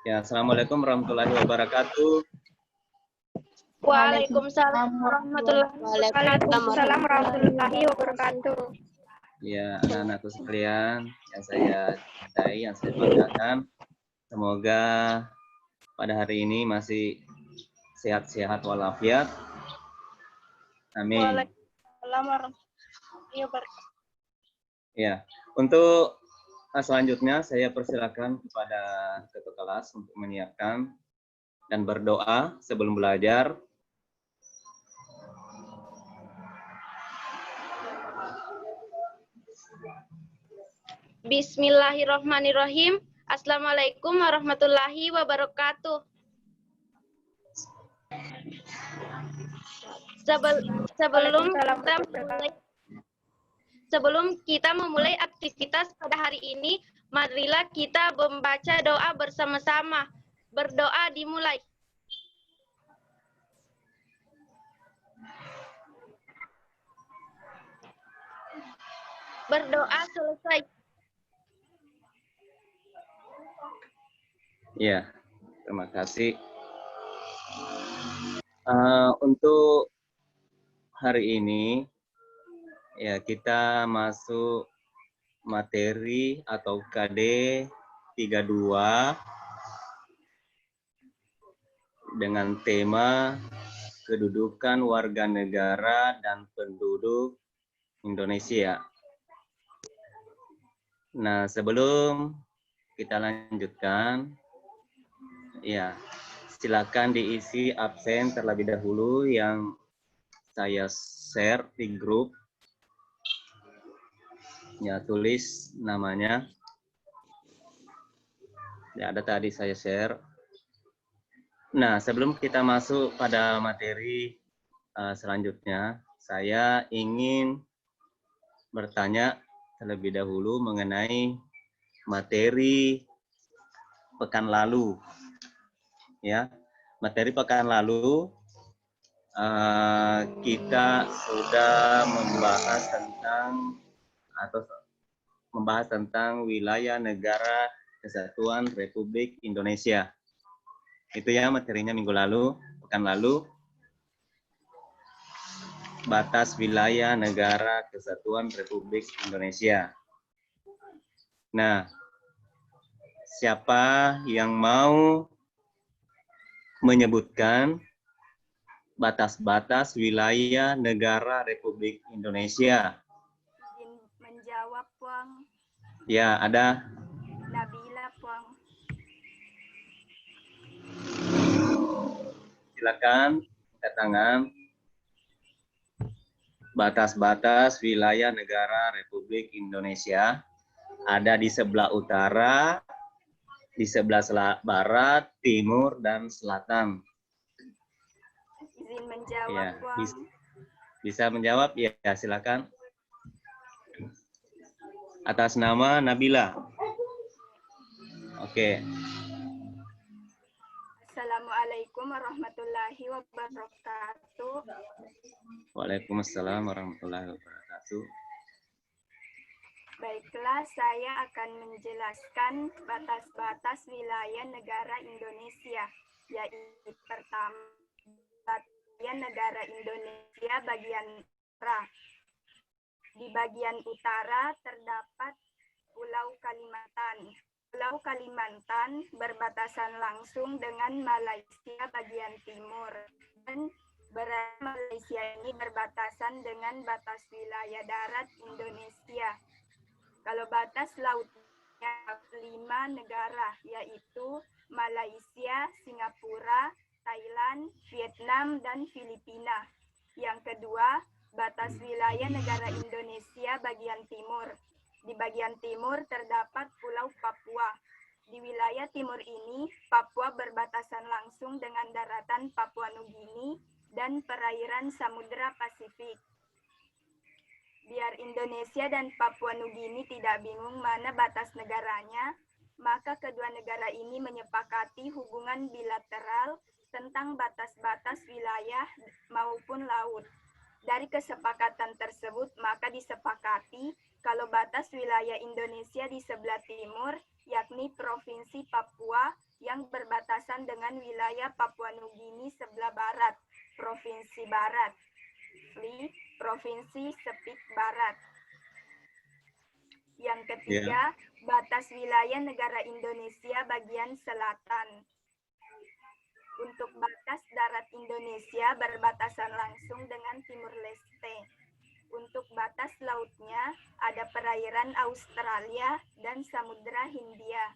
Ya, Assalamualaikum warahmatullahi wabarakatuh. Waalaikumsalam warahmatullahi wabarakatuh. Ya, anak-anakku sekalian yang saya cintai, yang saya banggakan. Semoga pada hari ini masih sehat-sehat walafiat. Amin. Waalaikumsalam warahmatullahi wabarakatuh. Ya, untuk selanjutnya saya persilakan kepada ketua kelas untuk menyiapkan dan berdoa sebelum belajar. Bismillahirrahmanirrahim. Assalamualaikum warahmatullahi wabarakatuh. Sebelum kita memulai aktivitas pada hari ini, marilah kita membaca doa bersama-sama. Berdoa dimulai. Berdoa selesai. Ya, terima kasih. Untuk hari ini, ya kita masuk materi atau KD 32 dengan tema kedudukan warga negara dan penduduk Indonesia. Nah, sebelum kita lanjutkan, ya silakan diisi absen terlebih dahulu yang saya share di grup. Ya, tulis namanya. Ya, ada tadi saya share. Nah, sebelum kita masuk pada materi selanjutnya, saya ingin bertanya terlebih dahulu mengenai materi pekan lalu. Ya, materi pekan lalu kita sudah membahas tentang wilayah negara Kesatuan Republik Indonesia. Itu ya materinya minggu lalu, pekan lalu. Batas wilayah negara Kesatuan Republik Indonesia. Nah, siapa yang mau menyebutkan batas-batas wilayah negara Republik Indonesia? Izin menjawab, Puang. Ya, ada. Nabila, Puang. Silakan angkat tangan. Batas-batas wilayah negara Republik Indonesia ada di sebelah utara, di sebelah barat, timur, dan selatan. Izin menjawab, Ya, Puang. bisa menjawab? Ya, silakan. Atas nama Nabila. Oke. Assalamualaikum warahmatullahi wabarakatuh. Waalaikumsalam warahmatullahi wabarakatuh. Baiklah, saya akan menjelaskan batas-batas wilayah negara Indonesia, yaitu pertama, wilayah negara Indonesia bagian utara. Di bagian utara terdapat Pulau Kalimantan. Pulau Kalimantan berbatasan langsung dengan Malaysia bagian timur, dan Malaysia ini berbatasan dengan batas wilayah darat Indonesia. Kalau batas lautnya 5 negara, yaitu Malaysia, Singapura, Thailand, Vietnam, dan Filipina. Yang kedua, batas wilayah negara Indonesia bagian timur. Di bagian timur terdapat Pulau Papua. Di wilayah timur ini, Papua berbatasan langsung dengan daratan Papua Nugini dan perairan Samudra Pasifik. Biar Indonesia dan Papua Nugini tidak bingung mana batas negaranya, maka kedua negara ini menyepakati hubungan bilateral tentang batas-batas wilayah maupun laut. Dari kesepakatan tersebut, maka disepakati kalau batas wilayah Indonesia di sebelah timur yakni Provinsi Papua yang berbatasan dengan wilayah Papua Nugini sebelah barat, Provinsi Barat. Fli, Provinsi Sepik Barat. Yang ketiga, batas wilayah negara Indonesia bagian selatan. Untuk batas darat Indonesia berbatasan langsung dengan Timur Leste. Untuk batas lautnya ada perairan Australia dan Samudra Hindia.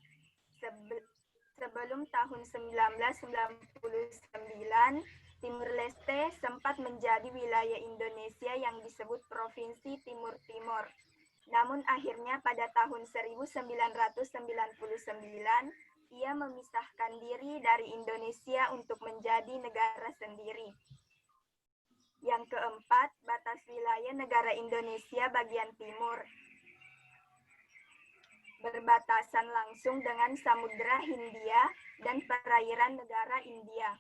Sebelum tahun 1999, Timur Leste sempat menjadi wilayah Indonesia yang disebut Provinsi Timur Timur. Namun akhirnya pada tahun 1999, ia memisahkan diri dari Indonesia untuk menjadi negara sendiri. Yang keempat, batas wilayah negara Indonesia bagian timur. Berbatasan langsung dengan Samudra Hindia dan perairan negara India.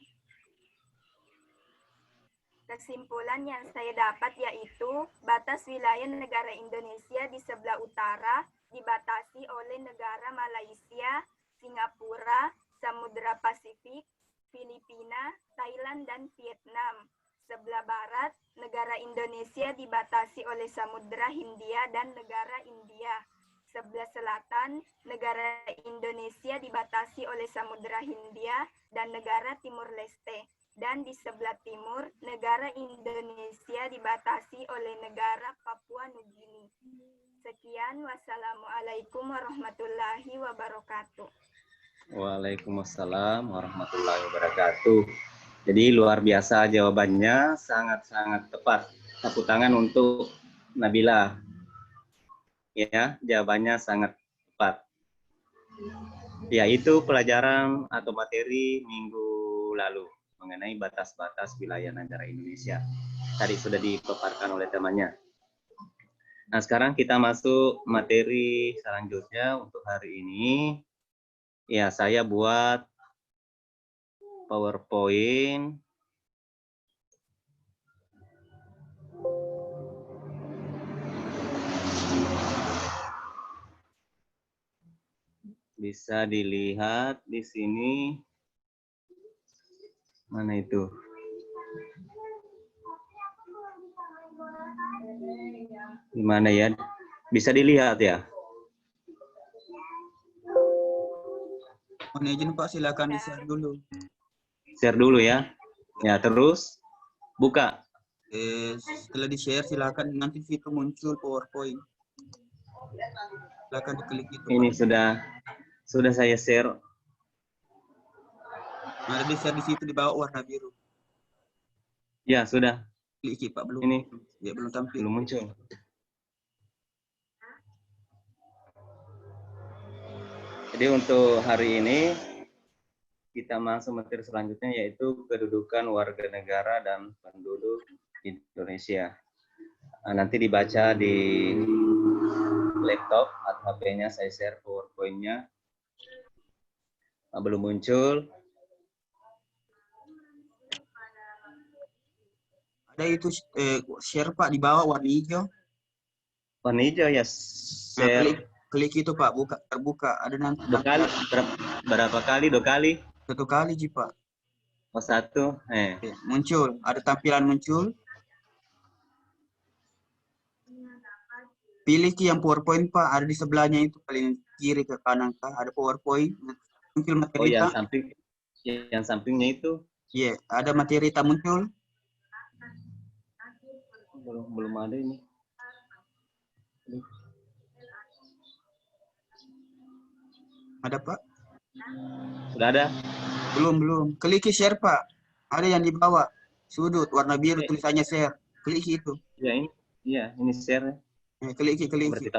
Kesimpulan yang saya dapat yaitu batas wilayah negara Indonesia di sebelah utara dibatasi oleh negara Malaysia, Singapura, Samudra Pasifik, Filipina, Thailand, dan Vietnam. Sebelah barat, negara Indonesia dibatasi oleh Samudra Hindia dan negara India. Sebelah selatan, negara Indonesia dibatasi oleh Samudra Hindia dan negara Timur Leste. Dan di sebelah timur, negara Indonesia dibatasi oleh negara Papua Nugini. Sekian, wassalamualaikum warahmatullahi wabarakatuh. Waalaikumsalam warahmatullahi wabarakatuh. Jadi luar biasa jawabannya, sangat-sangat tepat. Tepuk tangan untuk Nabila. Ya, jawabannya sangat tepat. Ya, itu pelajaran atau materi minggu lalu mengenai batas-batas wilayah negara Indonesia. Tadi sudah dipaparkan oleh temannya. Nah, sekarang kita masuk materi selanjutnya untuk hari ini. Ya, saya buat PowerPoint. Bisa dilihat di sini. Mana itu? Di mana ya? Bisa dilihat ya? Mohon izin Pak, silakan di-share dulu. Share dulu ya. Ya, terus buka. Setelah di-share silakan nanti situ muncul PowerPoint. Silakan diklik itu. Ini Pak. sudah saya share. Ada di-share di situ di bawah warna biru. Ya, sudah. Klik Pak, belum. Ini Ya, belum tampil. belum muncul. Jadi untuk hari ini kita masuk materi selanjutnya yaitu kedudukan warga negara dan penduduk Indonesia. Nanti dibaca di laptop atau HP-nya, saya share PowerPoint-nya. Belum muncul. Ada itu share Pak di bawah warna hijau. Warna hijau ya, share. Nah, klik itu Pak, terbuka. Ada nanti. Berapa kali? 2 kali? 1 kali Ji Pak. Oh, 1. Muncul, ada tampilan muncul. Pilih yang PowerPoint Pak, ada di sebelahnya itu paling kiri ke kanan Kak, ada PowerPoint. Muncul materi. Oh, yang sampingnya itu. Iya, ada materi tak muncul. Belum ada ini. Ada Pak? Sudah ada? Belum. Klik share Pak. Ada yang di bawah sudut warna biru tulisannya share. Klik itu. Ya ini. Iya, ini share. Klik. Berarti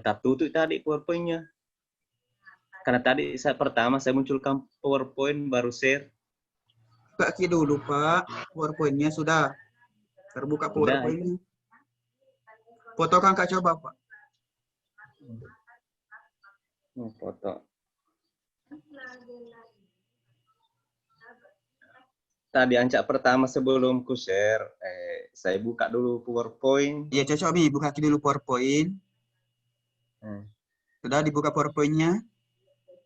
tak tutup tadi PowerPoint-nya. Karena tadi pertama saya munculkan PowerPoint baru share. Buka dulu Pak. PowerPoint-nya sudah terbuka PowerPoint-nya. Fotokan Kak, coba Pak. Foto. Tadi ancak pertama sebelum ku share, saya buka dulu PowerPoint. Iya cocok Bi, buka dulu PowerPoint. Sudah dibuka PowerPoint-nya?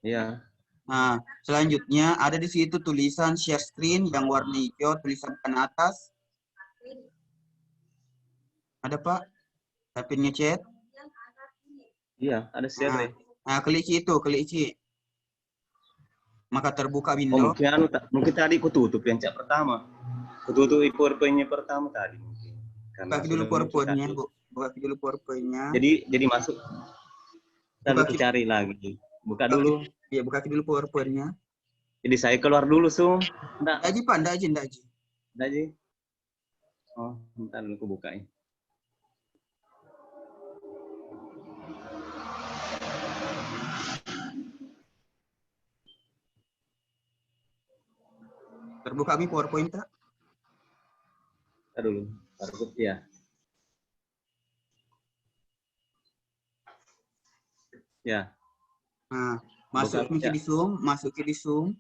Iya. Nah, selanjutnya ada di situ tulisan share screen yang warna hijau, tulisan kanan atas. Ada Pak? Tapi ngechat. Iya, ada share deh. Nah, klik itu, klik isi. Maka terbuka Oh, window. mungkin tadi ku tutup yang chat pertama. Ku tutup PowerPoint-nya pertama tadi mungkin. Karena Buka dulu sudah PowerPoint-nya, tadi. Bu. Buka dulu PowerPoint-nya. Jadi masuk. Lalu Buka ku cari lagi. Buka buka, dulu. ya, buka dulu PowerPoint-nya. Jadi saya keluar dulu, Sum. Nggak aja, Pak. Nggak aja. Nggak, Ji. Oh, bentar dulu aku bukain. Terbuka mi PowerPoint, tak? Bentar dulu. Baru ya. Ya. Nah, masuk Buka, ya. di Zoom, masuk di Zoom.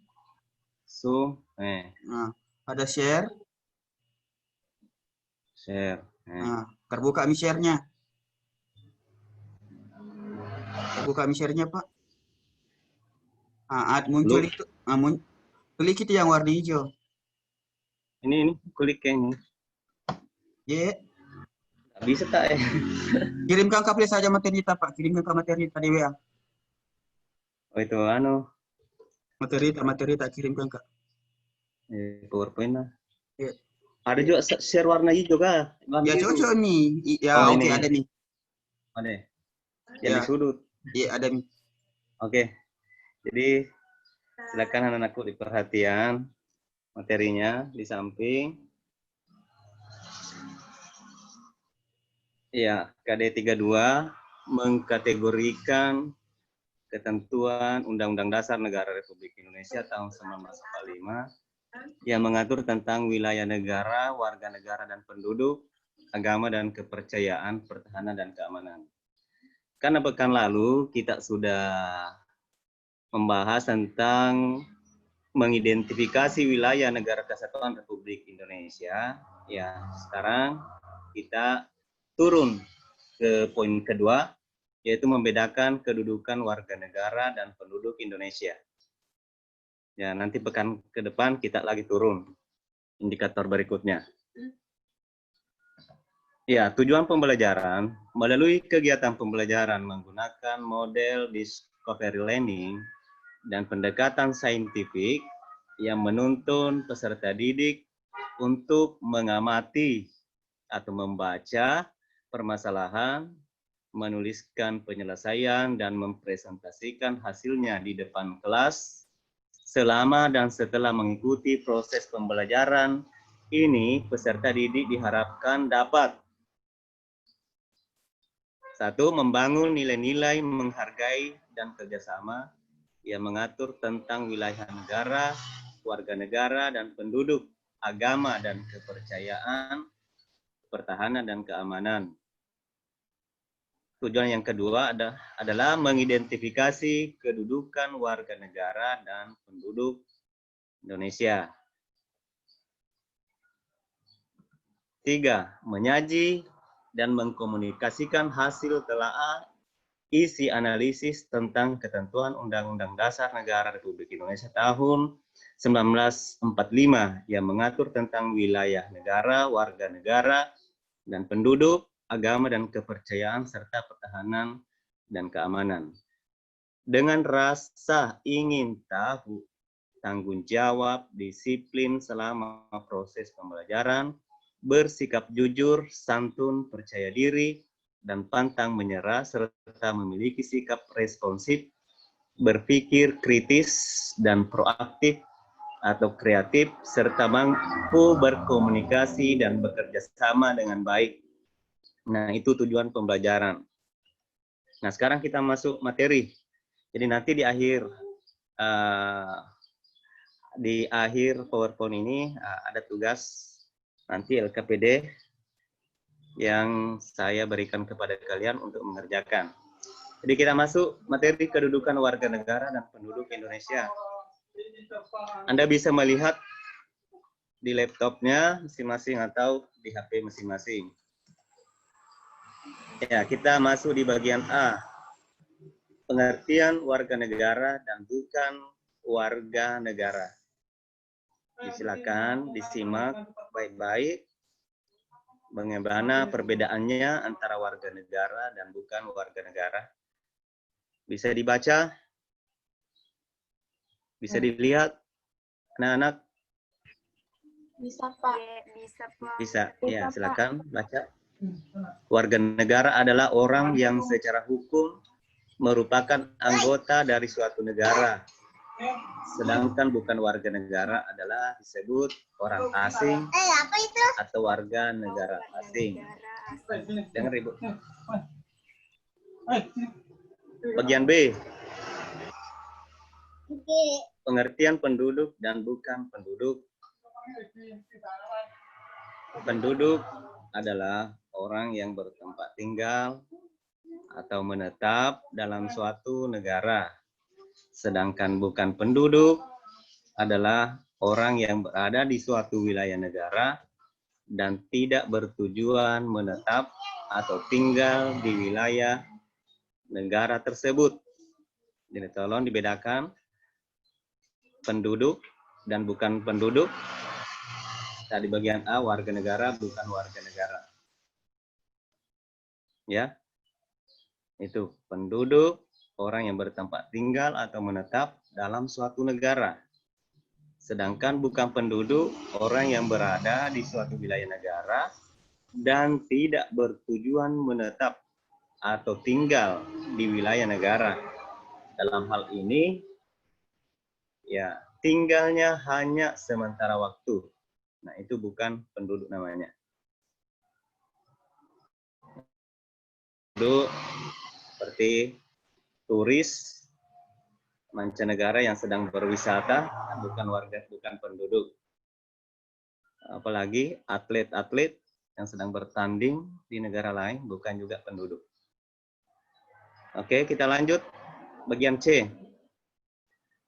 Zoom. Nah, ada share. Share. Nah, terbuka mi share-nya. Terbuka mi share-nya, Pak. Nah, muncul Belum. itu. Nah, klik itu yang warna hijau. Ini klik yang ini. Ya. Nggak bisa tak ya? Kirimkan ke saja materi kita, Pak. Kirimkan ke materi tadi WA. Oh itu Materi tak kirimkan, Kak. PowerPoint lah. Ya. Ada juga share warna hijau kah? Ya cocok nih. Ya, Oh, oke, ini. ada nih. Ada. Yang Ya. di sudut. Iya, ada nih. Oke. Jadi silakan anak-anakku diperhatian materinya di samping. Ya, KD 32 mengkategorikan ketentuan Undang-Undang Dasar Negara Republik Indonesia tahun 1945 yang mengatur tentang wilayah negara, warga negara dan penduduk, agama dan kepercayaan, pertahanan dan keamanan. Karena pekan lalu kita sudah membahas tentang mengidentifikasi wilayah negara kesatuan Republik Indonesia. Ya, sekarang kita turun ke poin kedua, yaitu membedakan kedudukan warga negara dan penduduk Indonesia. Ya, nanti pekan ke depan kita lagi turun indikator berikutnya. Ya, tujuan pembelajaran melalui kegiatan pembelajaran menggunakan model discovery learning dan pendekatan saintifik yang menuntun peserta didik untuk mengamati atau membaca permasalahan, menuliskan penyelesaian dan mempresentasikan hasilnya di depan kelas selama dan setelah mengikuti proses pembelajaran ini, peserta didik diharapkan dapat 1. Membangun nilai-nilai menghargai dan kerjasama yang mengatur tentang wilayah negara, warga negara, dan penduduk, agama dan kepercayaan, pertahanan dan keamanan. Tujuan yang kedua adalah mengidentifikasi kedudukan warga negara dan penduduk Indonesia. 3. Menyaji dan mengkomunikasikan hasil telaah isi analisis tentang ketentuan Undang-Undang Dasar Negara Republik Indonesia tahun 1945 yang mengatur tentang wilayah negara, warga negara, dan penduduk, agama dan kepercayaan, serta pertahanan dan keamanan. Dengan rasa ingin tahu, tanggung jawab, disiplin selama proses pembelajaran, bersikap jujur, santun, percaya diri, dan pantang menyerah, serta memiliki sikap responsif, berpikir kritis dan proaktif atau kreatif, serta mampu berkomunikasi dan bekerja sama dengan baik. Nah, itu tujuan pembelajaran. Nah, sekarang kita masuk materi. Jadi nanti di akhir PowerPoint ini ada tugas nanti LKPD yang saya berikan kepada kalian untuk mengerjakan. Jadi kita masuk materi kedudukan warga negara dan penduduk Indonesia. Anda bisa melihat di laptopnya masing-masing atau di HP masing-masing. Ya, kita masuk di bagian A. pengertian warga negara dan bukan warga negara. Silakan disimak baik-baik bagaimana perbedaannya antara warga negara dan bukan warga negara. Bisa dibaca? Bisa dilihat, anak-anak? Bisa, Pak. Bisa, Pak. Bisa, ya silakan baca. Warga negara adalah orang yang secara hukum merupakan anggota dari suatu negara. Sedangkan bukan warga negara adalah disebut orang asing atau warga negara asing. Dengar Ibu. Bagian B. Pengertian penduduk dan bukan penduduk. Penduduk adalah orang yang bertempat tinggal atau menetap dalam suatu negara. Sedangkan bukan penduduk adalah orang yang berada di suatu wilayah negara dan tidak bertujuan menetap atau tinggal di wilayah negara tersebut. Jadi tolong dibedakan penduduk dan bukan penduduk. Tadi bagian A, warga negara bukan warga negara. Ya, itu penduduk, orang yang bertempat tinggal atau menetap dalam suatu negara. Sedangkan bukan penduduk, orang yang berada di suatu wilayah negara dan tidak bertujuan menetap atau tinggal di wilayah negara. Dalam hal ini, ya tinggalnya hanya sementara waktu. Nah, itu bukan penduduk namanya. Penduduk seperti turis mancanegara yang sedang berwisata, bukan penduduk. Apalagi atlet-atlet yang sedang bertanding di negara lain, bukan juga penduduk. Oke, kita lanjut. Bagian C.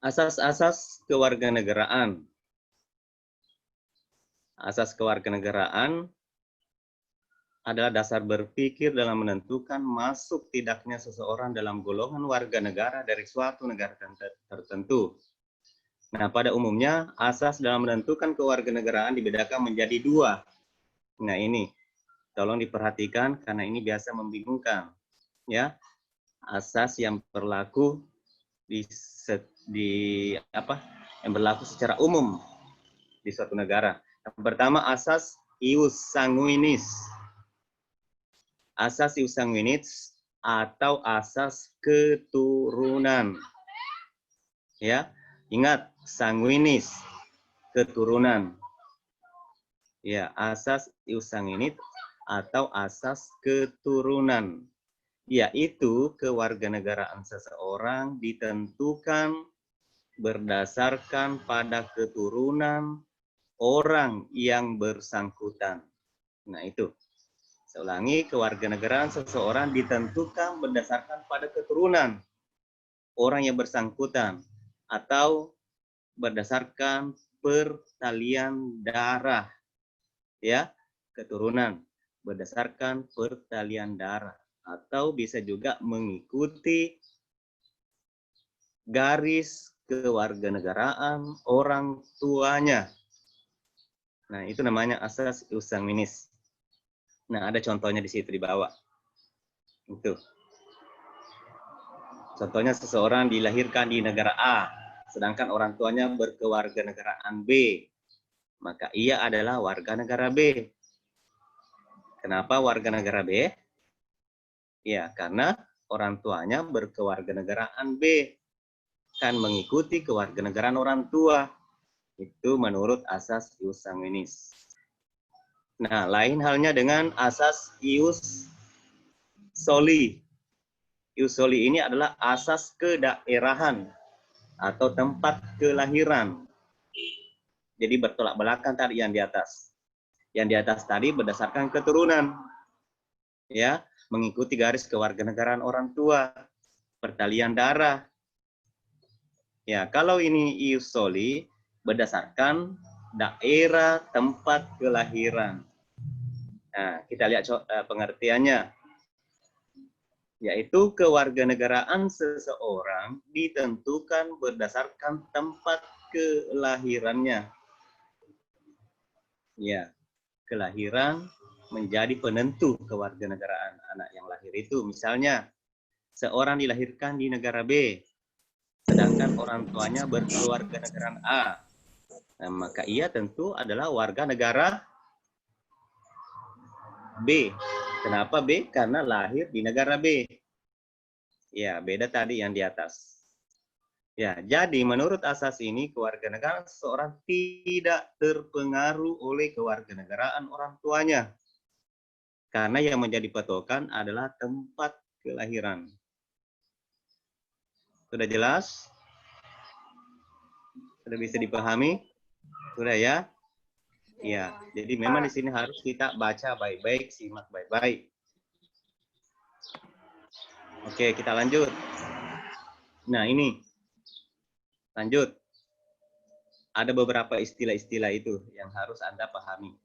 Asas-asas kewarganegaraan. Asas kewarganegaraan adalah dasar berpikir dalam menentukan masuk tidaknya seseorang dalam golongan warga negara dari suatu negara tertentu. Nah, pada umumnya asas dalam menentukan kewarganegaraan dibedakan menjadi dua. Nah, ini tolong diperhatikan karena ini biasa membingungkan. Ya, asas yang berlaku yang berlaku secara umum di suatu negara. Yang pertama, asas ius sanguinis. Asas ius sanguinis atau asas keturunan. Ya, ingat sanguinis, keturunan. Ya, asas ius sanguinis atau asas keturunan, yaitu kewarganegaraan seseorang ditentukan berdasarkan pada keturunan orang yang bersangkutan. Nah, itu. Saya ulangi, kewarganegaraan seseorang ditentukan berdasarkan pada keturunan orang yang bersangkutan atau berdasarkan pertalian darah. Ya, keturunan berdasarkan pertalian darah atau bisa juga mengikuti garis kewarganegaraan orang tuanya. Nah, itu namanya asas ius sanguinis. Nah, ada contohnya di situ di bawah. Itu. Contohnya seseorang dilahirkan di negara A, sedangkan orang tuanya berkewarganegaraan B. Maka ia adalah warga negara B. Kenapa warga negara B? Ya, karena orang tuanya berkewarganegaraan B. Kan mengikuti kewarganegaraan orang tua. Itu menurut asas ius sanguinis. Nah, lain halnya dengan asas ius soli. Ius soli ini adalah asas kedaerahan atau tempat kelahiran. Jadi bertolak belakang tadi yang di atas. Yang di atas tadi berdasarkan keturunan. Ya, mengikuti garis kewarganegaraan orang tua, pertalian darah. Ya, kalau ini ius soli berdasarkan daerah tempat kelahiran. Nah, kita lihat pengertiannya. yaitu kewarganegaraan seseorang ditentukan berdasarkan tempat kelahirannya. Ya, kelahiran menjadi penentu kewarganegaraan anak yang lahir itu. Misalnya, seorang dilahirkan di negara B, sedangkan orang tuanya berkewarganegaraan A. Nah, maka ia tentu adalah warga negara B. Kenapa B? Karena lahir di negara B. Ya, beda tadi yang di atas. Ya, jadi menurut asas ini kewarganegaraan seseorang tidak terpengaruh oleh kewarganegaraan orang tuanya. Karena yang menjadi patokan adalah tempat kelahiran. Sudah jelas? Sudah bisa dipahami? Sudah ya? Ya, jadi memang di sini harus kita baca baik-baik, simak baik-baik. Oke, kita lanjut. Nah, ini. Lanjut. Ada beberapa istilah-istilah itu yang harus Anda pahami.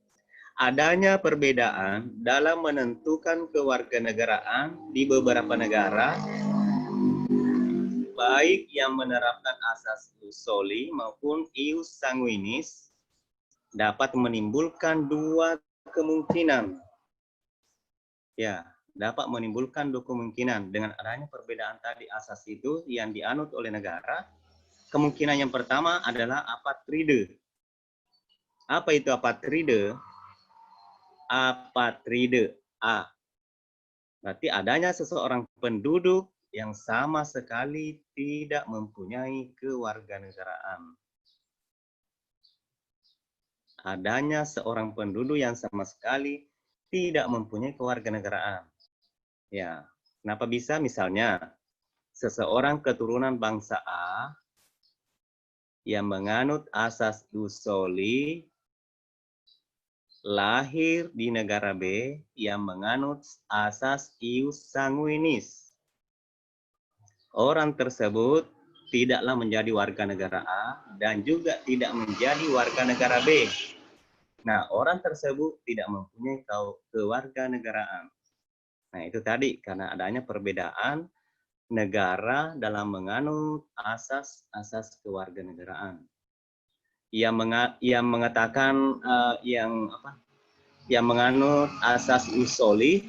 Adanya perbedaan dalam menentukan kewarganegaraan di beberapa negara, baik yang menerapkan asas ius soli maupun ius sanguinis, dapat menimbulkan dua kemungkinan. Ya, dapat menimbulkan dua kemungkinan. Dengan adanya perbedaan tadi asas itu yang dianut oleh negara, kemungkinan yang pertama adalah apatride. Apa itu apatride? Apatride A. Berarti adanya seseorang penduduk yang sama sekali tidak mempunyai kewarganegaraan. Adanya seorang penduduk yang sama sekali tidak mempunyai kewarganegaraan. Ya, kenapa bisa? Misalnya, seseorang keturunan bangsa A yang menganut asas ius soli lahir di negara B yang menganut asas ius sanguinis. Orang tersebut tidaklah menjadi warga negara A dan juga tidak menjadi warga negara B. Nah, orang tersebut tidak mempunyai kewarganegaraan. Nah, itu tadi karena adanya perbedaan negara dalam menganut asas-asas kewarganegaraan. Yang mengatakan yang menganut asas ius soli,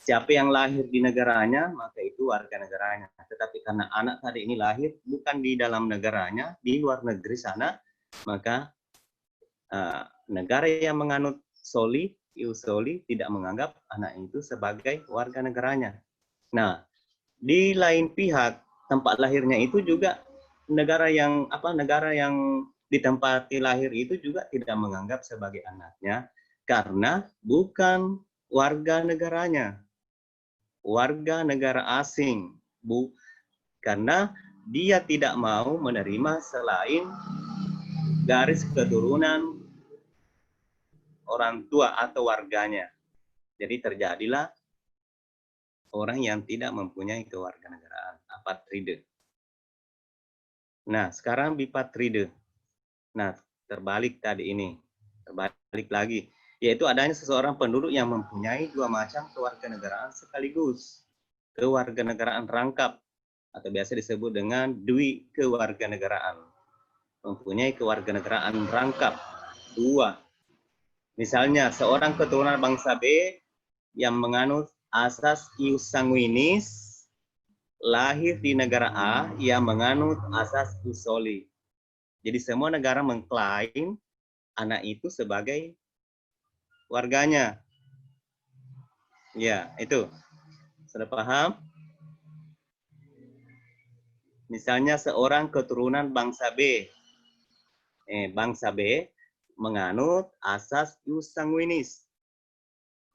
siapa yang lahir di negaranya maka itu warga negaranya. Tetapi karena anak tadi ini lahir bukan di dalam negaranya, di luar negeri sana, maka negara yang menganut soli, ius soli tidak menganggap anak itu sebagai warga negaranya. Nah, di lain pihak tempat lahirnya itu juga negara yang ditempati lahir itu juga tidak menganggap sebagai anaknya karena bukan warga negaranya, warga negara asing, karena dia tidak mau menerima selain garis keturunan orang tua atau warganya. Jadi terjadilah orang yang tidak mempunyai kewarganegaraan, apatride. Nah, sekarang bipatride. Nah, terbalik tadi ini. Terbalik lagi. Yaitu adanya seseorang penduduk yang mempunyai dua macam kewarganegaraan sekaligus. Kewarganegaraan rangkap, atau biasa disebut dengan dwi kewarganegaraan. Mempunyai kewarganegaraan rangkap, dua. Misalnya, seorang keturunan bangsa B yang menganut asas ius sanguinis, lahir di negara A yang menganut asas ius soli. Jadi semua negara mengklaim anak itu sebagai warganya. Ya, itu. Sudah paham? Misalnya seorang keturunan bangsa B. Bangsa B menganut asas ius sanguinis.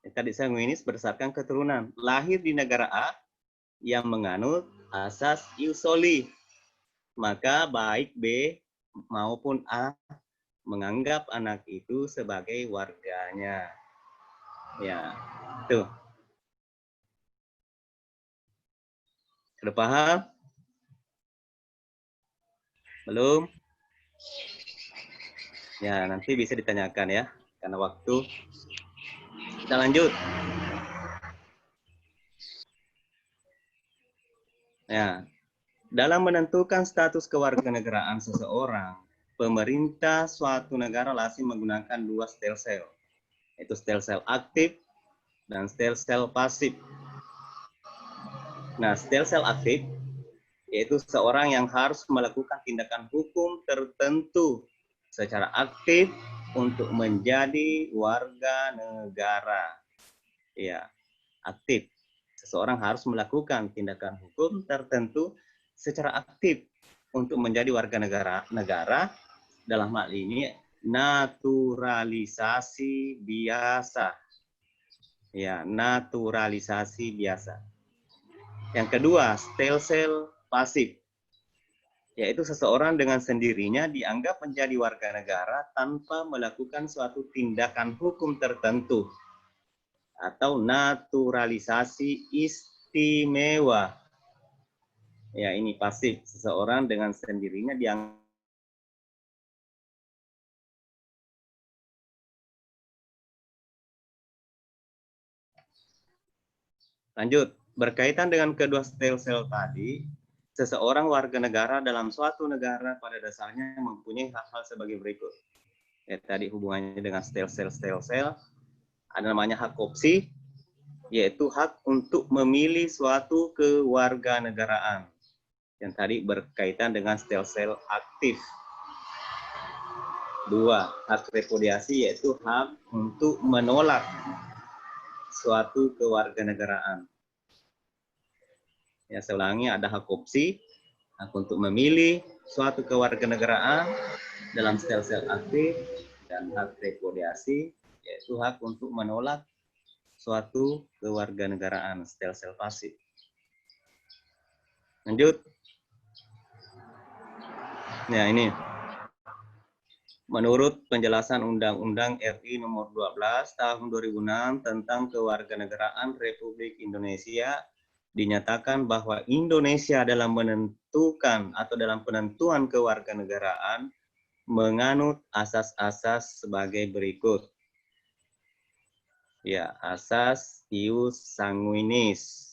Tadi sanguinis berdasarkan keturunan. Lahir di negara A yang menganut asas ius soli. Maka baik B maupun A menganggap anak itu sebagai warganya. Ya, tuh. Sudah paham? Belum? Ya, nanti bisa ditanyakan ya, karena waktu. Kita lanjut. Ya, dalam menentukan status kewarganegaraan seseorang, pemerintah suatu negara lazim menggunakan dua stel-sel, yaitu stel-sel aktif dan stel-sel pasif. Nah, stel-sel aktif yaitu seseorang yang harus melakukan tindakan hukum tertentu secara aktif untuk menjadi warga negara. Ya, aktif. Seseorang harus melakukan tindakan hukum tertentu secara aktif untuk menjadi warga negara, dalam hal ini naturalisasi biasa. Ya, naturalisasi biasa. Yang kedua, stel-sel pasif, yaitu seseorang dengan sendirinya dianggap menjadi warga negara tanpa melakukan suatu tindakan hukum tertentu, atau naturalisasi istimewa. Ya, ini pasif, seseorang dengan sendirinya dianggap. Lanjut, berkaitan dengan kedua stel-sel tadi, seseorang warga negara dalam suatu negara pada dasarnya mempunyai hak-hak sebagai berikut. Ya, tadi hubungannya dengan stel-sel ada namanya hak opsi, yaitu hak untuk memilih suatu kewarganegaraan. Yang tadi berkaitan dengan stel-sel aktif. Dua, hak repudiasi, yaitu hak untuk menolak suatu kewarganegaraan. Ya, saya ulangi, ada hak opsi, hak untuk memilih suatu kewarganegaraan dalam stel-sel aktif, dan hak repudiasi, yaitu hak untuk menolak suatu kewarganegaraan, stel-sel pasif. Lanjut. Ya, ini. Menurut penjelasan Undang-Undang RI Nomor 12 Tahun 2006 tentang Kewarganegaraan Republik Indonesia, dinyatakan bahwa Indonesia dalam menentukan atau dalam penentuan kewarganegaraan menganut asas-asas sebagai berikut. Ya, asas ius sanguinis,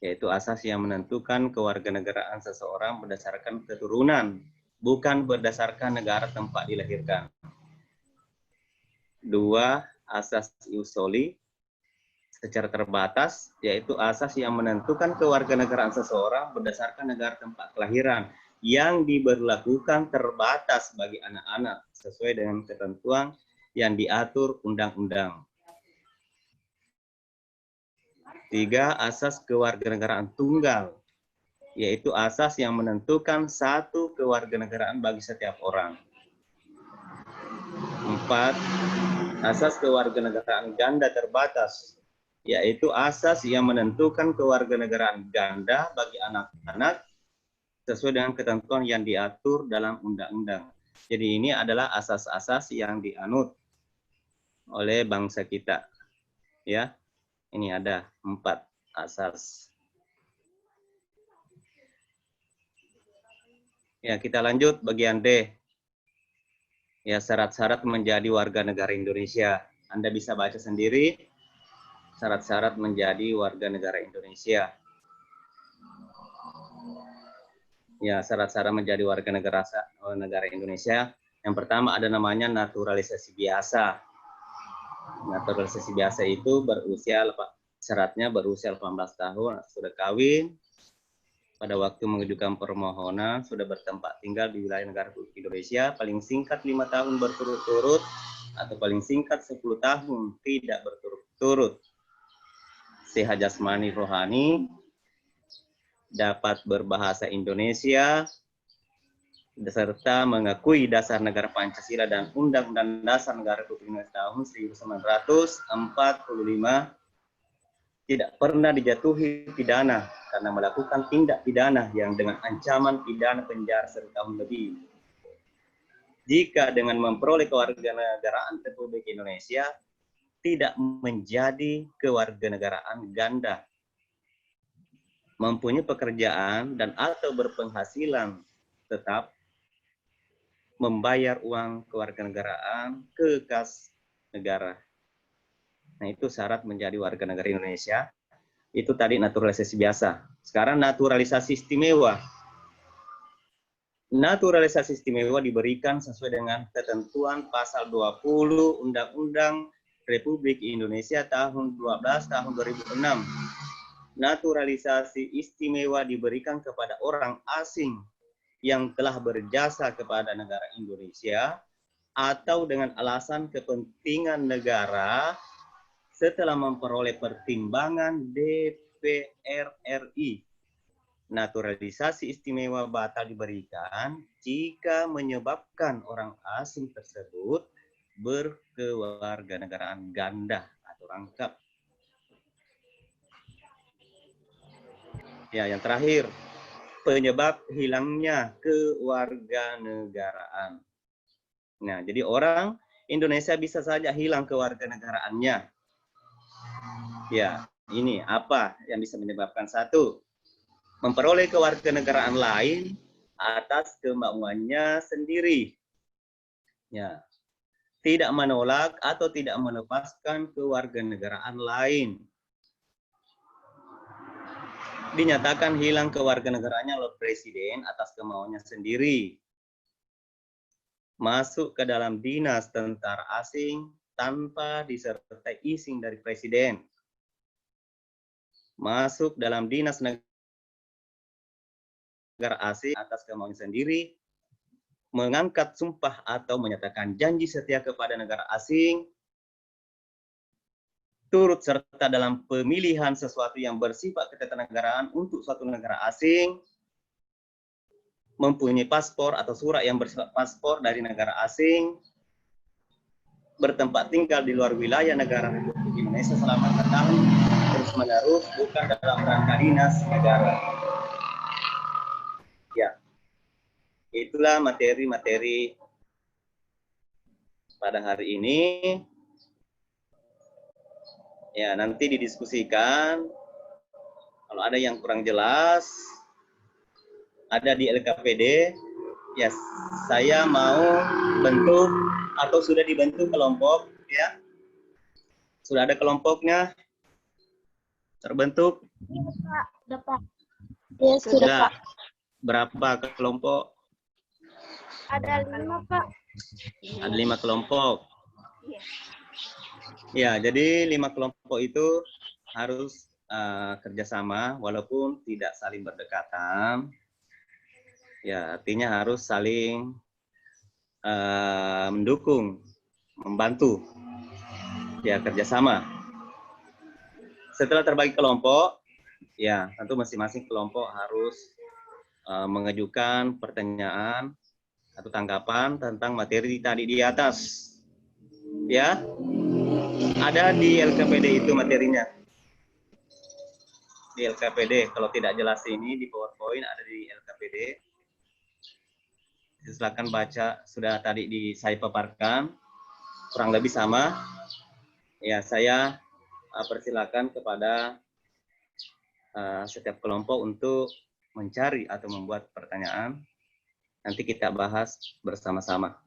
yaitu asas yang menentukan kewarganegaraan seseorang berdasarkan keturunan, bukan berdasarkan negara tempat dilahirkan. Dua, asas ius soli, secara terbatas, yaitu asas yang menentukan kewarganegaraan seseorang berdasarkan negara tempat kelahiran yang diberlakukan terbatas bagi anak-anak sesuai dengan ketentuan yang diatur undang-undang. Tiga, asas kewarganegaraan tunggal, yaitu asas yang menentukan satu kewarganegaraan bagi setiap orang. Empat, asas kewarganegaraan ganda terbatas, yaitu asas yang menentukan kewarganegaraan ganda bagi anak-anak sesuai dengan ketentuan yang diatur dalam undang-undang. Jadi ini adalah asas-asas yang dianut oleh bangsa kita. Ya, ini ada 4 asas. Ya, kita lanjut bagian D. Ya, syarat-syarat menjadi warga negara Indonesia. Anda bisa baca sendiri syarat-syarat menjadi warga negara Indonesia. Ya, syarat-syarat menjadi warga negara Indonesia. Yang pertama ada namanya naturalisasi biasa. Naturalisasi biasa itu syaratnya berusia 18 tahun, sudah kawin, pada waktu mengajukan permohonan sudah bertempat tinggal di wilayah negara Indonesia paling singkat 5 tahun berturut-turut atau paling singkat 10 tahun tidak berturut-turut. Sehat jasmani rohani, dapat berbahasa Indonesia, serta mengakui dasar negara Pancasila dan Undang-Undang Dasar Negara Republik Indonesia tahun 1945, tidak pernah dijatuhi pidana karena melakukan tindak pidana yang dengan ancaman pidana penjara 1 tahun lebih. Jika dengan memperoleh kewarganegaraan Republik Indonesia tidak menjadi kewarganegaraan ganda, mempunyai pekerjaan dan atau berpenghasilan tetap, membayar uang kewarganegaraan ke kas negara. Nah, itu syarat menjadi warga negara Indonesia. Itu tadi naturalisasi biasa. Sekarang naturalisasi istimewa. Naturalisasi istimewa diberikan sesuai dengan ketentuan pasal 20 Undang-Undang Republik Indonesia tahun 12 tahun 2006. Naturalisasi istimewa diberikan kepada orang asing yang telah berjasa kepada negara Indonesia atau dengan alasan kepentingan negara setelah memperoleh pertimbangan DPR RI. Naturalisasi istimewa batal diberikan jika menyebabkan orang asing tersebut berkewarganegaraan ganda atau rangkap. Ya, yang terakhir, penyebab hilangnya kewarganegaraan. Nah, jadi orang Indonesia bisa saja hilang kewarganegaraannya. Ya, ini apa yang bisa menyebabkan? Satu, memperoleh kewarganegaraan lain atas kemauannya sendiri. Ya, tidak menolak atau tidak melepaskan kewarganegaraan lain. Dinyatakan hilang kewarganegaraannya oleh presiden atas kemauannya sendiri. Masuk ke dalam dinas tentara asing tanpa disertai izin dari presiden. Masuk dalam dinas negara asing atas kemauannya sendiri, mengangkat sumpah atau menyatakan janji setia kepada negara asing, turut serta dalam pemilihan sesuatu yang bersifat ketatanegaraan untuk suatu negara asing, mempunyai paspor atau surat yang bersifat paspor dari negara asing, bertempat tinggal di luar wilayah negara Republik Indonesia selama 4 tahun terus-menerus, bukan dalam rangka dinas negara. Ya, itulah materi-materi pada hari ini. Ya, nanti didiskusikan. Kalau ada yang kurang jelas, ada di LKPD. Ya, saya mau bentuk atau sudah dibentuk kelompok, ya. Sudah ada kelompoknya terbentuk? Sudah, Pak. Ya, sudah, Pak. Berapa kelompok? Ada 5, Pak. Ada 5 kelompok. Ya, jadi 5 kelompok itu harus kerjasama walaupun tidak saling berdekatan. Ya, artinya harus saling mendukung, membantu. Ya, kerjasama. Setelah terbagi kelompok, ya tentu masing-masing kelompok harus mengajukan pertanyaan atau tanggapan tentang materi tadi di atas. Ya, ada di LKPD itu materinya. Di LKPD, kalau tidak jelas ini di PowerPoint ada di LKPD. Silakan baca, sudah tadi saya paparkan, kurang lebih sama. Ya, saya persilakan kepada setiap kelompok untuk mencari atau membuat pertanyaan. Nanti kita bahas bersama-sama.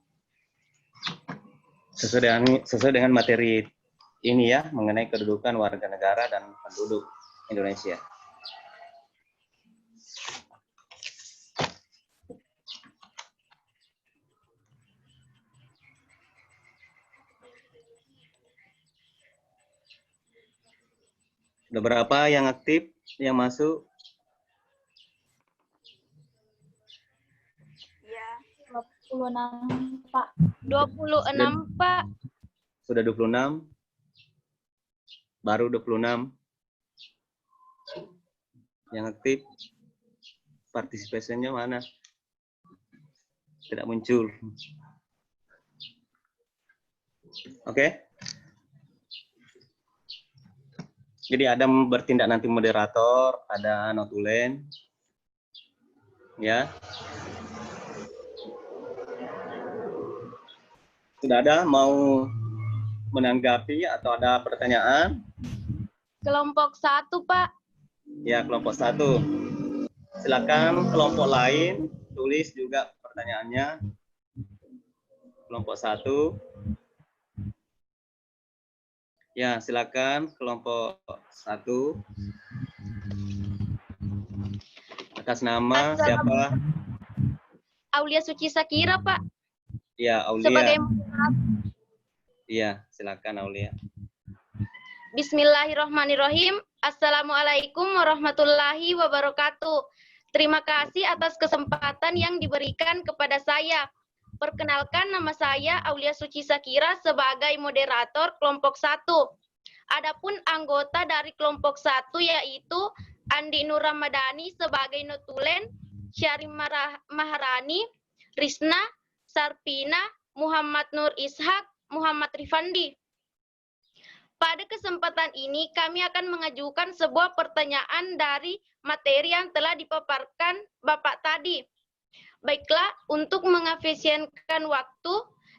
Sesuai dengan materi ini ya, mengenai kedudukan warga negara dan penduduk Indonesia. Ada berapa yang aktif, yang masuk? Ya. 26, Pak. 26, Pak. Sudah 26? Baru 26? Yang aktif? Partisipasinya mana? Tidak muncul. Oke? Jadi ada bertindak nanti moderator, ada notulen. Ya. Sudah ada mau menanggapi atau ada pertanyaan? Kelompok 1, Pak. Ya, kelompok 1. Silakan kelompok lain tulis juga pertanyaannya. Kelompok 1. Ya, silakan kelompok 1. Atas nama siapa? Aulia Suci Sakira, Pak. Ya, Aulia. Sebagai Iya, silakan Aulia. Bismillahirrahmanirrahim. Assalamualaikum warahmatullahi wabarakatuh. Terima kasih atas kesempatan yang diberikan kepada saya. Perkenalkan, nama saya Aulia Suci Sakira sebagai moderator kelompok 1. Adapun anggota dari kelompok 1 yaitu Andi Nur Ramadhani sebagai notulen, Syari Maharani, Risna, Sarpina, Muhammad Nur Ishak, Muhammad Rifandi. Pada kesempatan ini kami akan mengajukan sebuah pertanyaan dari materi yang telah dipaparkan Bapak tadi. Baiklah, untuk mengefisienkan waktu,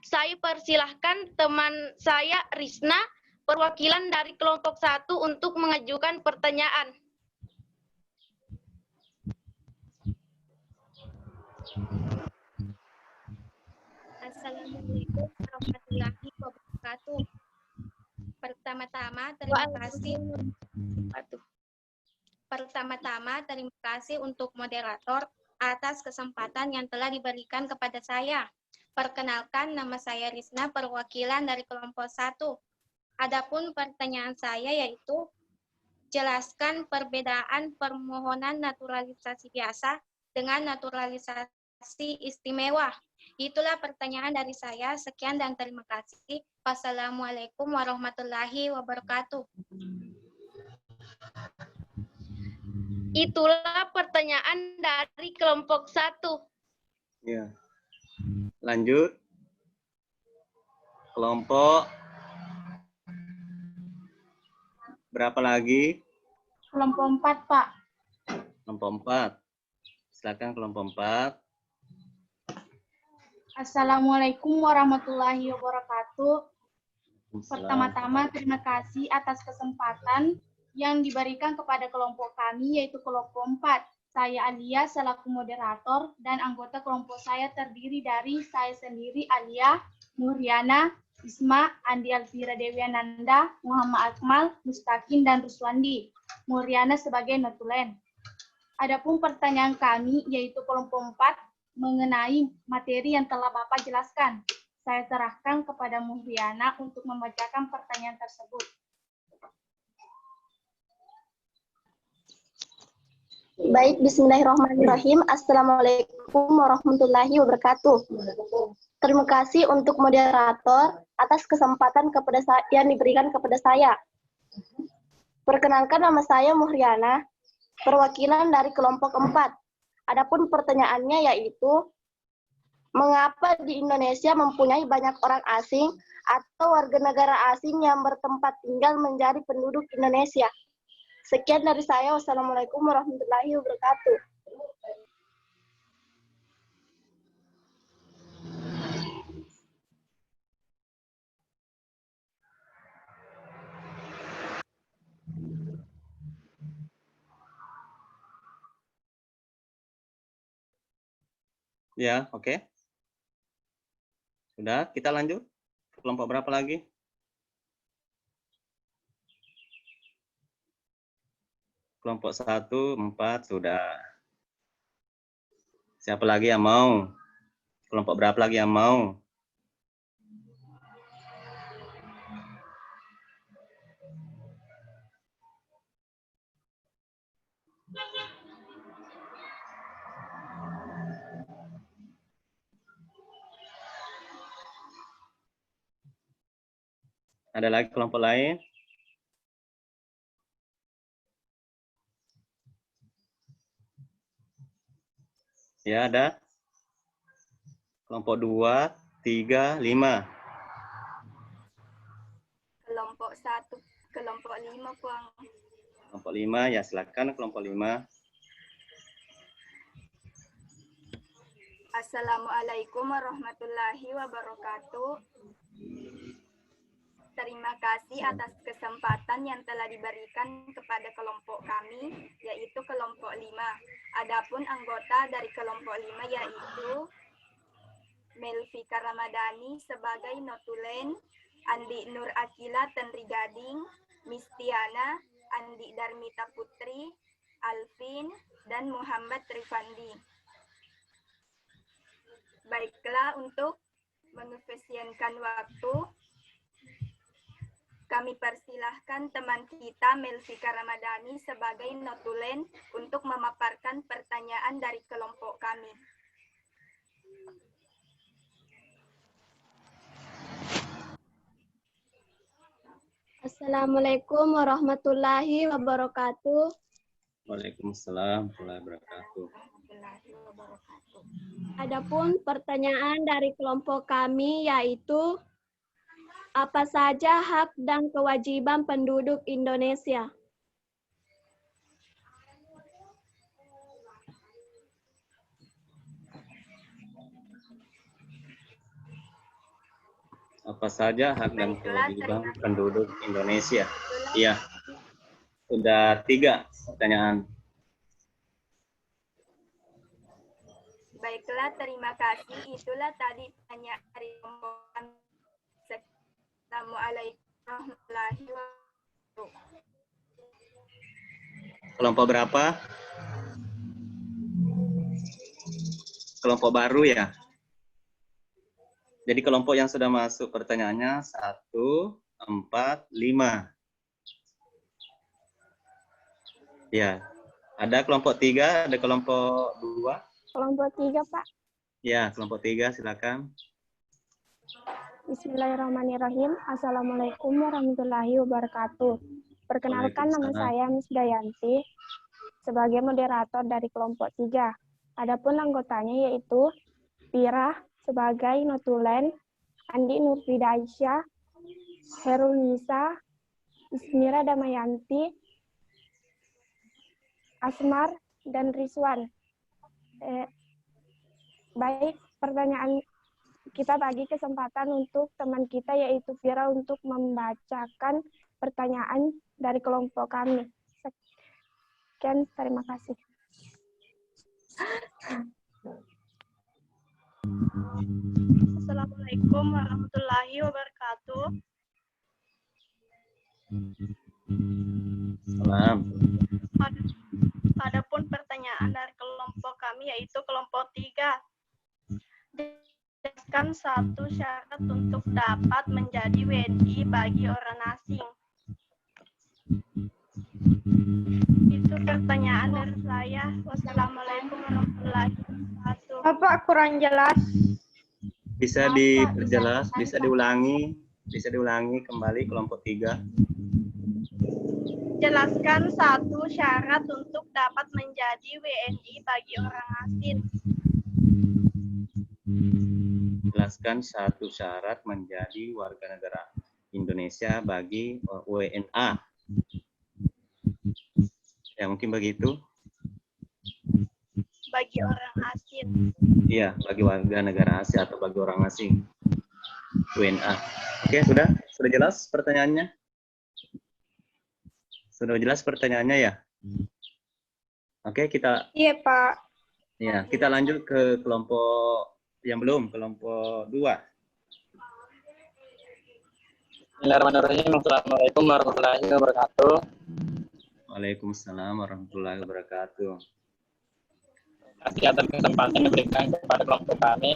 saya persilahkan teman saya Risna, perwakilan dari kelompok 1 untuk mengajukan pertanyaan. Assalamualaikum warahmatullahi wabarakatuh. Pertama-tama terima kasih untuk moderator atas kesempatan yang telah diberikan kepada saya. Perkenalkan, nama saya Risna, perwakilan dari kelompok 1. Adapun pertanyaan saya yaitu, jelaskan perbedaan permohonan naturalisasi biasa dengan naturalisasi istimewa. Itulah pertanyaan dari saya. Sekian dan terima kasih. Wassalamualaikum warahmatullahi wabarakatuh. Itulah pertanyaan dari kelompok 1. Ya. Lanjut. Kelompok berapa lagi? Kelompok 4, Pak. Kelompok 4. Silakan kelompok 4. Assalamualaikum warahmatullahi wabarakatuh. Pertama-tama terima kasih atas kesempatan yang diberikan kepada kelompok kami, yaitu kelompok 4. Saya Alia selaku moderator dan anggota kelompok saya terdiri dari saya sendiri Alia, Nuriana, Isma, Andi Alfira Dewi Ananda, Muhammad Akmal, Mustaqim, dan Ruswandi. Nuriana sebagai notulen. Adapun pertanyaan kami yaitu kelompok 4 mengenai materi yang telah Bapak jelaskan. Saya serahkan kepada Nuriana untuk membacakan pertanyaan tersebut. Baik, bismillahirrahmanirrahim. Assalamualaikum warahmatullahi wabarakatuh. Terima kasih untuk moderator atas kesempatan yang diberikan kepada saya. Perkenalkan, nama saya Muhriana, perwakilan dari kelompok 4. Adapun pertanyaannya yaitu, mengapa di Indonesia mempunyai banyak orang asing atau warga negara asing yang bertempat tinggal menjadi penduduk Indonesia? Sekian dari saya. Wassalamualaikum warahmatullahi wabarakatuh. Ya, oke. Sudah, kita lanjut. Kelompok berapa lagi? Kelompok 1, 4, sudah. Siapa lagi yang mau? Kelompok berapa lagi yang mau? Ada lagi kelompok lain? Ya, ada. Kelompok 2, 3, 5. Kelompok 1, kelompok 5, Puang. Kelompok 5, ya silakan kelompok 5. Assalamualaikum warahmatullahi wabarakatuh. Terima kasih atas kesempatan yang telah diberikan kepada kelompok kami, yaitu kelompok 5. Adapun anggota dari kelompok 5 yaitu Melvika Ramadhani sebagai notulen, Andi Nur Akila Tenri Gading, Mistiana, Andi Darmita Putri, Alvin, dan Muhammad Rifandi. Baiklah, untuk mengefisienkan waktu, kami persilahkan teman kita Melvika Ramadhani sebagai notulen untuk memaparkan pertanyaan dari kelompok kami. Assalamualaikum warahmatullahi wabarakatuh. Waalaikumsalam warahmatullahi wabarakatuh. Adapun pertanyaan dari kelompok kami yaitu, apa saja hak dan kewajiban penduduk Indonesia? Apa saja hak dan kewajiban penduduk Indonesia? Iya, sudah 3 pertanyaan. Baiklah, terima kasih. Itulah tadi pertanyaan dari kelompok kami. Assalamualaikum warahmatullahi wabarakatuh. Kelompok berapa? Kelompok baru ya? Jadi kelompok yang sudah masuk pertanyaannya 1, 4, 5. Ya, ada kelompok 3, ada kelompok 2. Kelompok 3, Pak. Ya, kelompok 3 silakan. Bismillahirrahmanirrahim. Assalamualaikum warahmatullahi wabarakatuh. Perkenalkan, nama saya Miss Dayanti sebagai moderator dari kelompok 3. Adapun anggotanya yaitu Pirah sebagai notulen, Andi Nurfida Aisyah, Herunisa, Ismira Damayanti, Asmar, dan Rizwan. Baik, pertanyaan kita bagi kesempatan untuk teman kita yaitu Vira untuk membacakan pertanyaan dari kelompok kami. Sekian, terima kasih. Assalamualaikum warahmatullahi wabarakatuh. Salam. Adapun pertanyaan dari kelompok kami yaitu kelompok 3. Jelaskan 1 syarat untuk dapat menjadi WNI bagi orang asing. Itu pertanyaan dari saya. Wassalamualaikum warahmatullahi wabarakatuh. Bapak kurang jelas. Bisa diperjelas, bisa diulangi kembali kelompok 3. Jelaskan 1 syarat untuk dapat menjadi WNI bagi orang asing. Jelaskan 1 syarat menjadi warga negara Indonesia bagi WNA. Ya, mungkin begitu. Bagi orang asing. Iya, bagi warga negara asing atau bagi orang asing. WNA. Oke, sudah jelas pertanyaannya? Sudah jelas pertanyaannya ya? Oke, kita Iya, Pak. ya, kita lanjut ke kelompok yang belum, kelompok 2. Bismillahirrahmanirrahim. Assalamualaikum warahmatullahi wabarakatuh. Waalaikumsalam warahmatullahi wabarakatuh. Terima kasih atas kesempatan yang diberikan kepada kelompok kami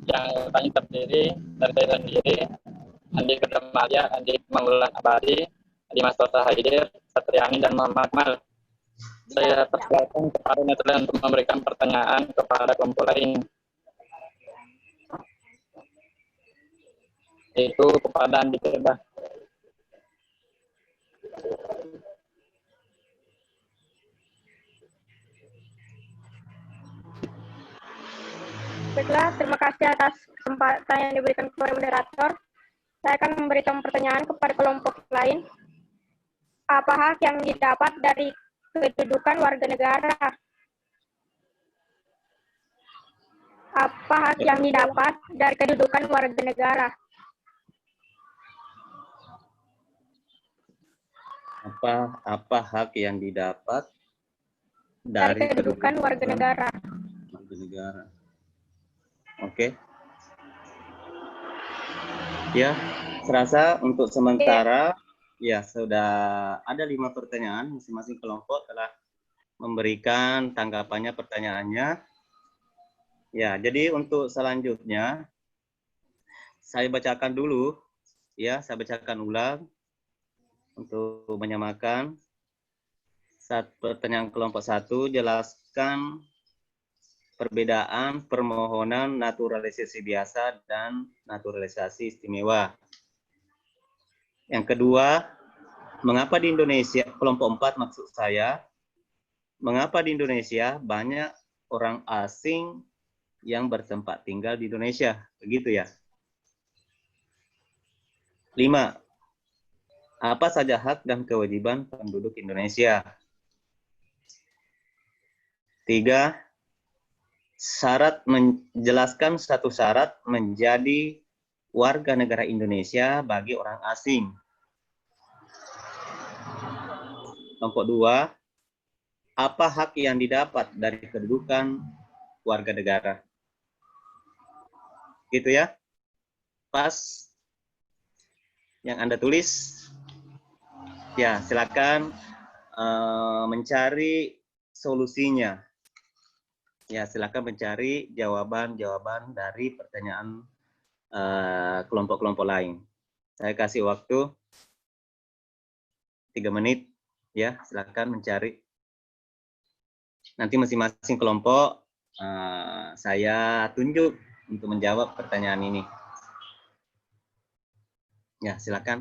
yang kami terdiri dari saya sendiri, Andi Kedemalia, Andi Manggulan Abadi, Adi Mastosa Haidir, Satriani, dan Muhammad Akmal. Saya persilakan kepada notulen untuk memberikan pertanyaan kepada kelompok lain. Yaitu kepada Andi Firdah. Baiklah, terima kasih atas kesempatan yang diberikan kepada moderator. Saya akan memberikan pertanyaan kepada kelompok lain. Apa hak yang didapat dari kedudukan warga negara? Apa hak yang didapat dari kedudukan warga negara? Apa hak yang didapat Dari kedudukan warga negara. Warga negara. Oke. Ya, Serasa untuk sementara ya sudah ada 5 pertanyaan, masing-masing kelompok telah memberikan tanggapannya, pertanyaannya. Ya, jadi untuk selanjutnya saya bacakan dulu, ya, saya bacakan ulang untuk menyamakan. Pertanyaan kelompok 1, jelaskan perbedaan permohonan naturalisasi biasa dan naturalisasi istimewa. Yang kedua, mengapa di Indonesia, kelompok 4 maksud saya, mengapa di Indonesia banyak orang asing yang bertempat tinggal di Indonesia? Begitu ya. 5. Apa saja hak dan kewajiban penduduk Indonesia? 3. Menjelaskan satu syarat menjadi warga negara Indonesia bagi orang asing. Kelompok 2. Apa hak yang didapat dari kedudukan warga negara? Gitu ya. Pas yang Anda tulis. Ya, silakan mencari solusinya. Ya, silakan mencari jawaban-jawaban dari pertanyaan kelompok-kelompok lain. Saya kasih waktu 3 menit. Ya, silakan mencari. Nanti masing-masing kelompok saya tunjuk untuk menjawab pertanyaan ini. Ya, silakan.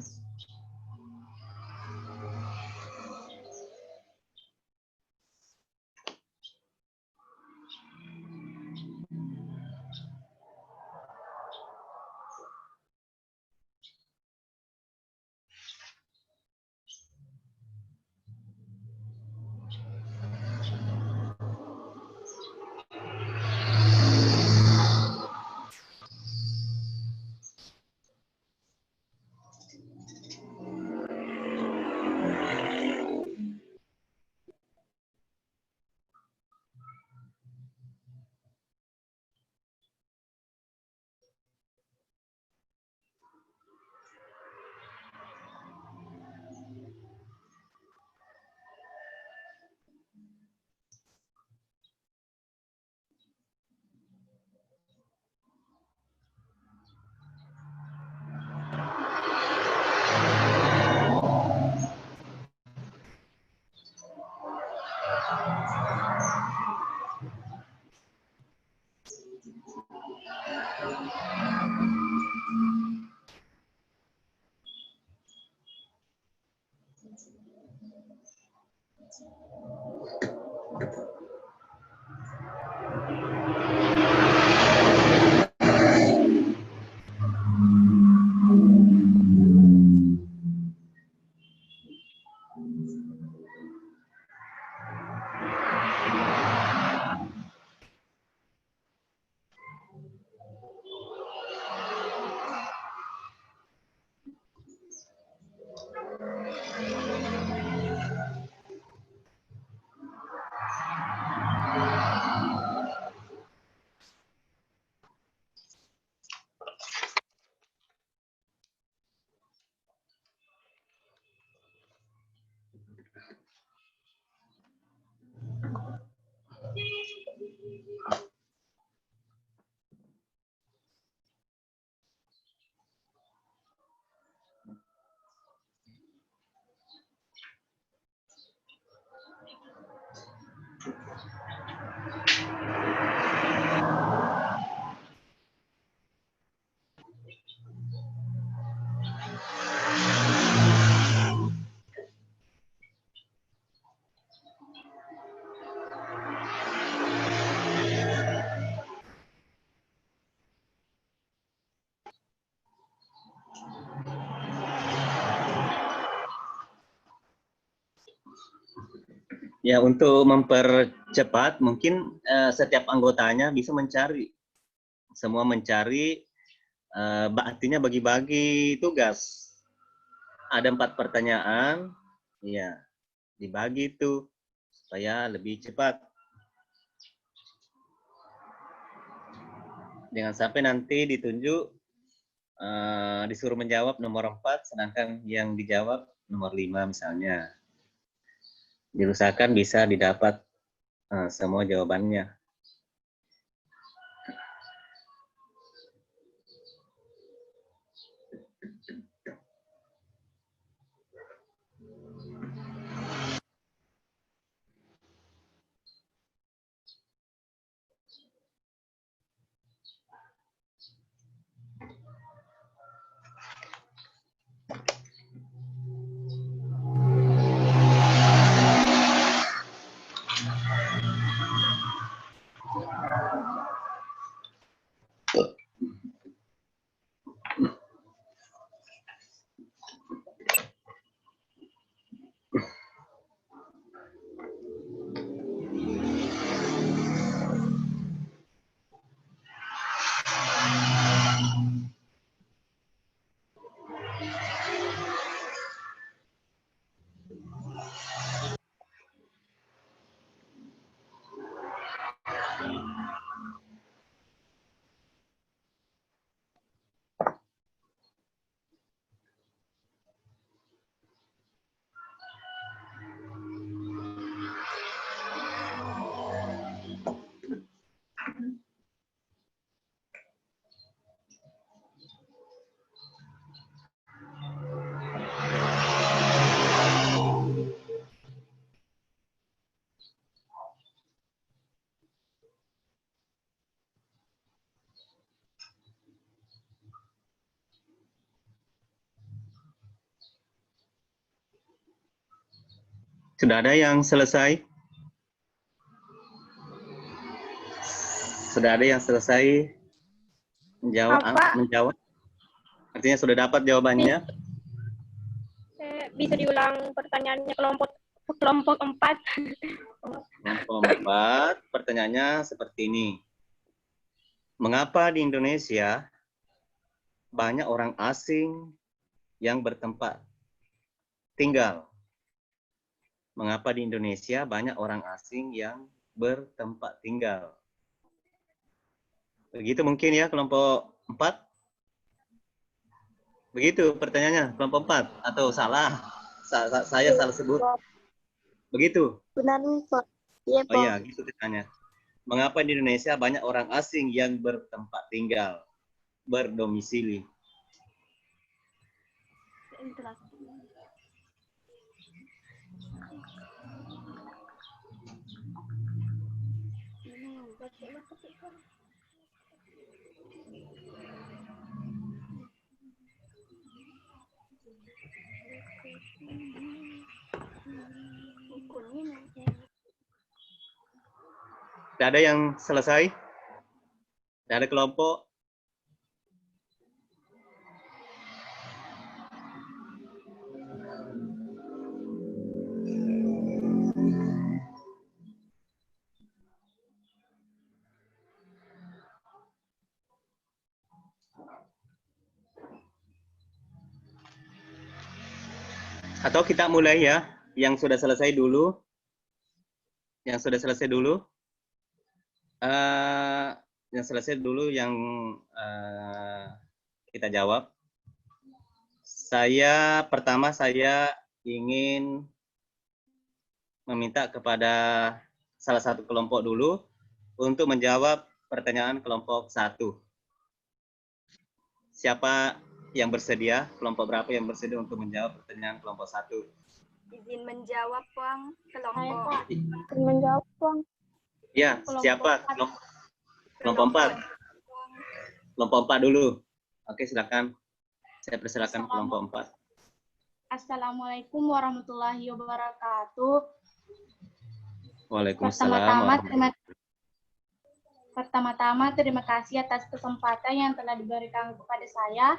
Ya, untuk mempercepat, mungkin setiap anggotanya bisa mencari, semua mencari, artinya bagi-bagi tugas. Ada 4 pertanyaan, ya dibagi itu supaya lebih cepat. Jangan sampai nanti ditunjuk disuruh menjawab nomor 4, sedangkan yang dijawab nomor 5 misalnya. Diusahakan bisa didapat semua jawabannya. Sudah ada yang selesai? Sudah ada yang selesai menjawab? Artinya sudah dapat jawabannya? Bisa diulang pertanyaannya kelompok 4. Kelompok 4, pertanyaannya seperti ini. Mengapa di Indonesia banyak orang asing yang bertempat tinggal? Mengapa di Indonesia banyak orang asing yang bertempat tinggal? Begitu mungkin ya kelompok 4? Begitu pertanyaannya, kelompok 4 atau salah? Saya salah sebut. Begitu? Benar, Pak. Iya, Pak. Oh iya, gitu ditanya. Mengapa di Indonesia banyak orang asing yang bertempat tinggal, berdomisili? Tidak ada yang selesai? Tidak ada kelompok? Atau kita mulai ya, yang sudah selesai dulu. Yang sudah selesai dulu. Yang selesai dulu yang kita jawab. Pertama saya ingin meminta kepada salah satu kelompok dulu untuk menjawab pertanyaan kelompok 1. Siapa yang bersedia? Kelompok berapa yang bersedia untuk menjawab pertanyaan kelompok 1? Izin menjawab, Bang. Kelompok. Izin menjawab, Bang. Ya, siapa? Kelompok 4. Kelompok 4 dulu. Oke, silakan. Saya persilakan kelompok 4. Assalamualaikum warahmatullahi wabarakatuh. Waalaikumsalam. Pertama-tama terima kasih atas kesempatan yang telah diberikan kepada saya,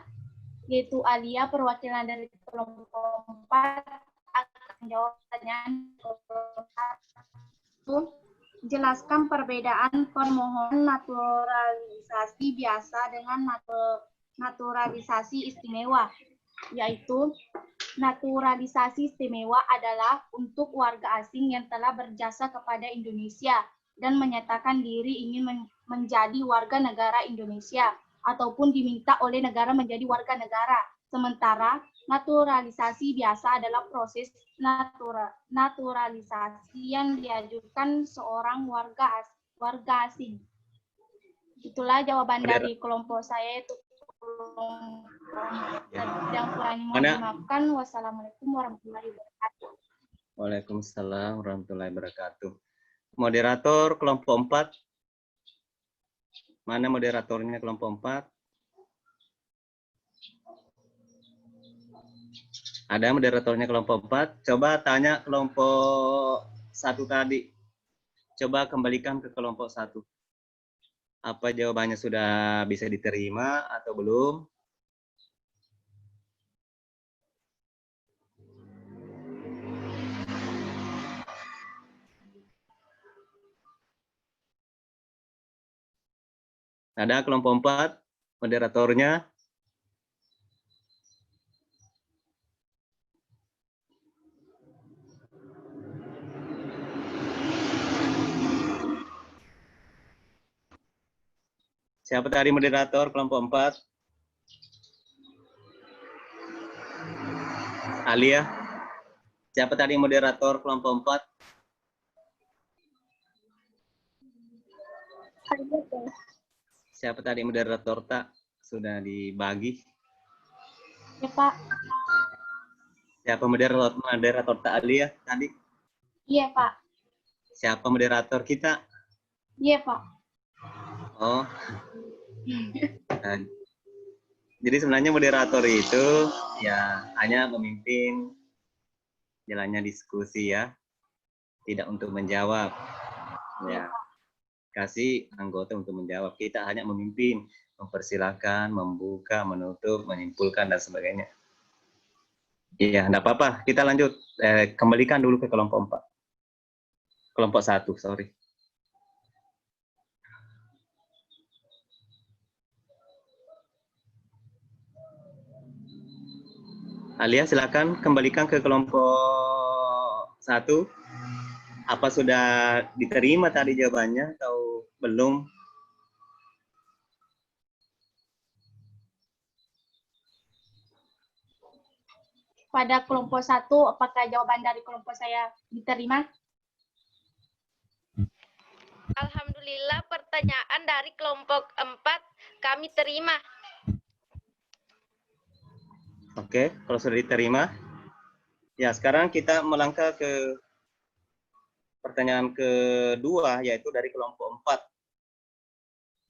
yaitu Alia, perwakilan dari kelompok 4, akan menjawab pertanyaan kelompok 1. Jelaskan perbedaan permohonan naturalisasi biasa dengan naturalisasi istimewa, yaitu naturalisasi istimewa adalah untuk warga asing yang telah berjasa kepada Indonesia dan menyatakan diri ingin menjadi warga negara Indonesia. ataupun diminta oleh negara menjadi warga negara. Sementara naturalisasi biasa adalah proses naturalisasi yang diajukan seorang warga asing. Itulah jawaban dari kelompok saya, itu yang kurang mohon dimaafkan. Wassalamualaikum warahmatullahi wabarakatuh. Waalaikumsalam warahmatullahi wabarakatuh. Moderator kelompok 4. Mana moderatornya kelompok 4? Ada moderatornya kelompok 4? Coba tanya kelompok 1 tadi. Coba kembalikan ke kelompok 1. Apa jawabannya, sudah bisa diterima atau belum? Ada kelompok 4 moderatornya? Siapa tadi moderator kelompok 4? Alia? Siapa tadi moderator kelompok 4? Siapa tadi moderator tak? Sudah dibagi. Ya, Pak. Siapa moderator tak, Alia tadi? Iya, Pak. Siapa moderator kita? Iya, Pak. Oh. Nah, jadi sebenarnya moderator itu ya hanya memimpin jalannya diskusi ya, tidak untuk menjawab. Ya, kasih anggota untuk menjawab. Kita hanya memimpin, mempersilahkan, membuka, menutup, menyimpulkan dan sebagainya. Iya, enggak apa-apa. Kita lanjut. Kembalikan dulu ke kelompok 4. Kelompok 1, sorry. Alia, silakan kembalikan ke kelompok 1. Apa sudah diterima tadi jawabannya atau belum? Pada kelompok 1, apakah jawaban dari kelompok saya diterima? Alhamdulillah, pertanyaan dari kelompok 4 kami terima. Oke, kalau sudah diterima. Ya, sekarang kita melangkah ke pertanyaan kedua, yaitu dari kelompok 4.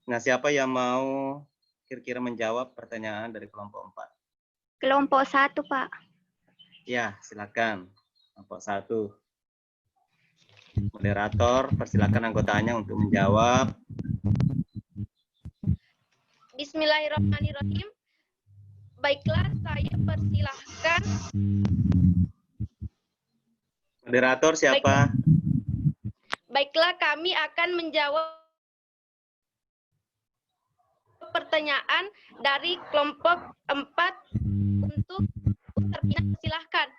Nah, siapa yang mau kira-kira menjawab pertanyaan dari kelompok 4? Kelompok 1, Pak. Ya, silakan. Kelompok 1. Moderator, persilakan anggotanya untuk menjawab. Bismillahirrahmanirrahim. Baiklah, saya persilahkan. Moderator siapa? Baiklah, kami akan menjawab pertanyaan dari kelompok 4 untuk terpilih. Silahkan.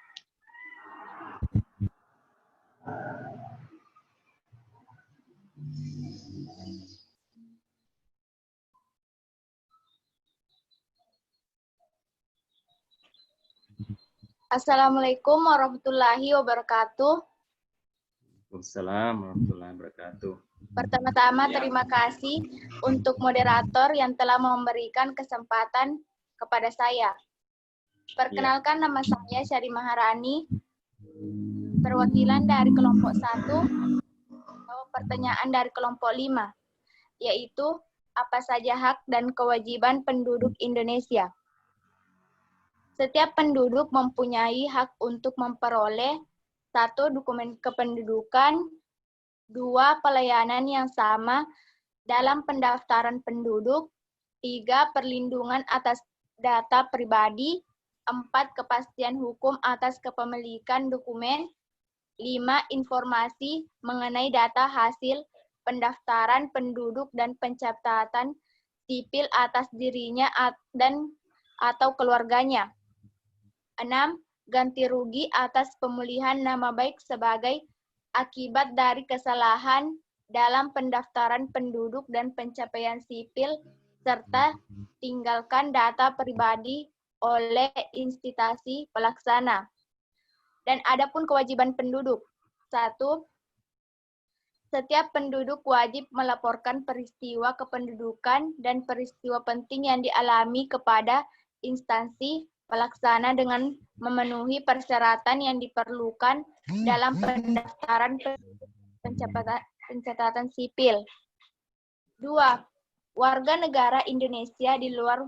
Assalamualaikum warahmatullahi wabarakatuh. Waalaikumsalam warahmatullahi wabarakatuh. Pertama-tama terima kasih untuk moderator yang telah memberikan kesempatan kepada saya. Perkenalkan, nama saya Syari Maharani, perwakilan dari kelompok 1, pertanyaan dari kelompok 5, yaitu apa saja hak dan kewajiban penduduk Indonesia. Setiap penduduk mempunyai hak untuk memperoleh 1. Dokumen kependudukan, 2. Pelayanan yang sama dalam pendaftaran penduduk, 3. Perlindungan atas data pribadi, 4. Kepastian hukum atas kepemilikan dokumen, 5. Informasi mengenai data hasil pendaftaran penduduk dan pencatatan sipil atas dirinya dan atau keluarganya. 6. Ganti rugi atas pemulihan nama baik sebagai akibat dari kesalahan dalam pendaftaran penduduk dan pencapaian sipil serta tinggalkan data pribadi oleh instansi pelaksana. Dan adapun kewajiban penduduk. 1. Setiap penduduk wajib melaporkan peristiwa kependudukan dan peristiwa penting yang dialami kepada instansi pelaksana dengan memenuhi persyaratan yang diperlukan dalam pendaftaran pencatatan sipil. 2. Warga negara Indonesia di luar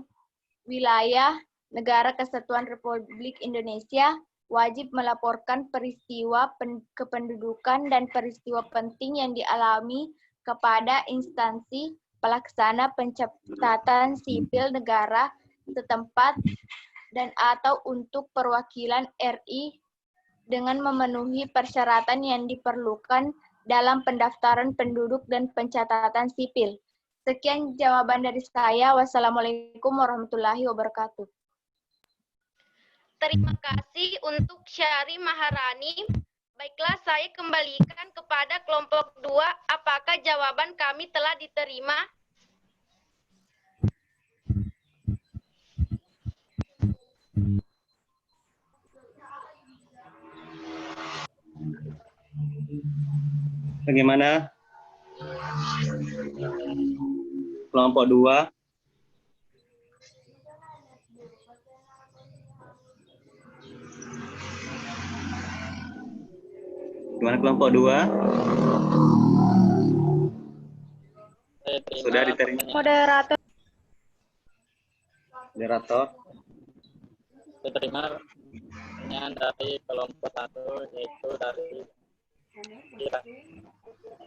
wilayah Negara Kesatuan Republik Indonesia wajib melaporkan peristiwa kependudukan dan peristiwa penting yang dialami kepada instansi pelaksana pencatatan sipil negara setempat dan atau untuk perwakilan RI dengan memenuhi persyaratan yang diperlukan dalam pendaftaran penduduk dan pencatatan sipil. Sekian jawaban dari saya. Wassalamualaikum warahmatullahi wabarakatuh. Terima kasih untuk Syari Maharani. Baiklah, saya kembalikan kepada kelompok 2. Apakah jawaban kami telah diterima? Bagaimana? Kelompok 2. Gimana kelompok 2? Sudah diterima. Moderator. Moderator. Diterima pertanyaan dari kelompok 1, yaitu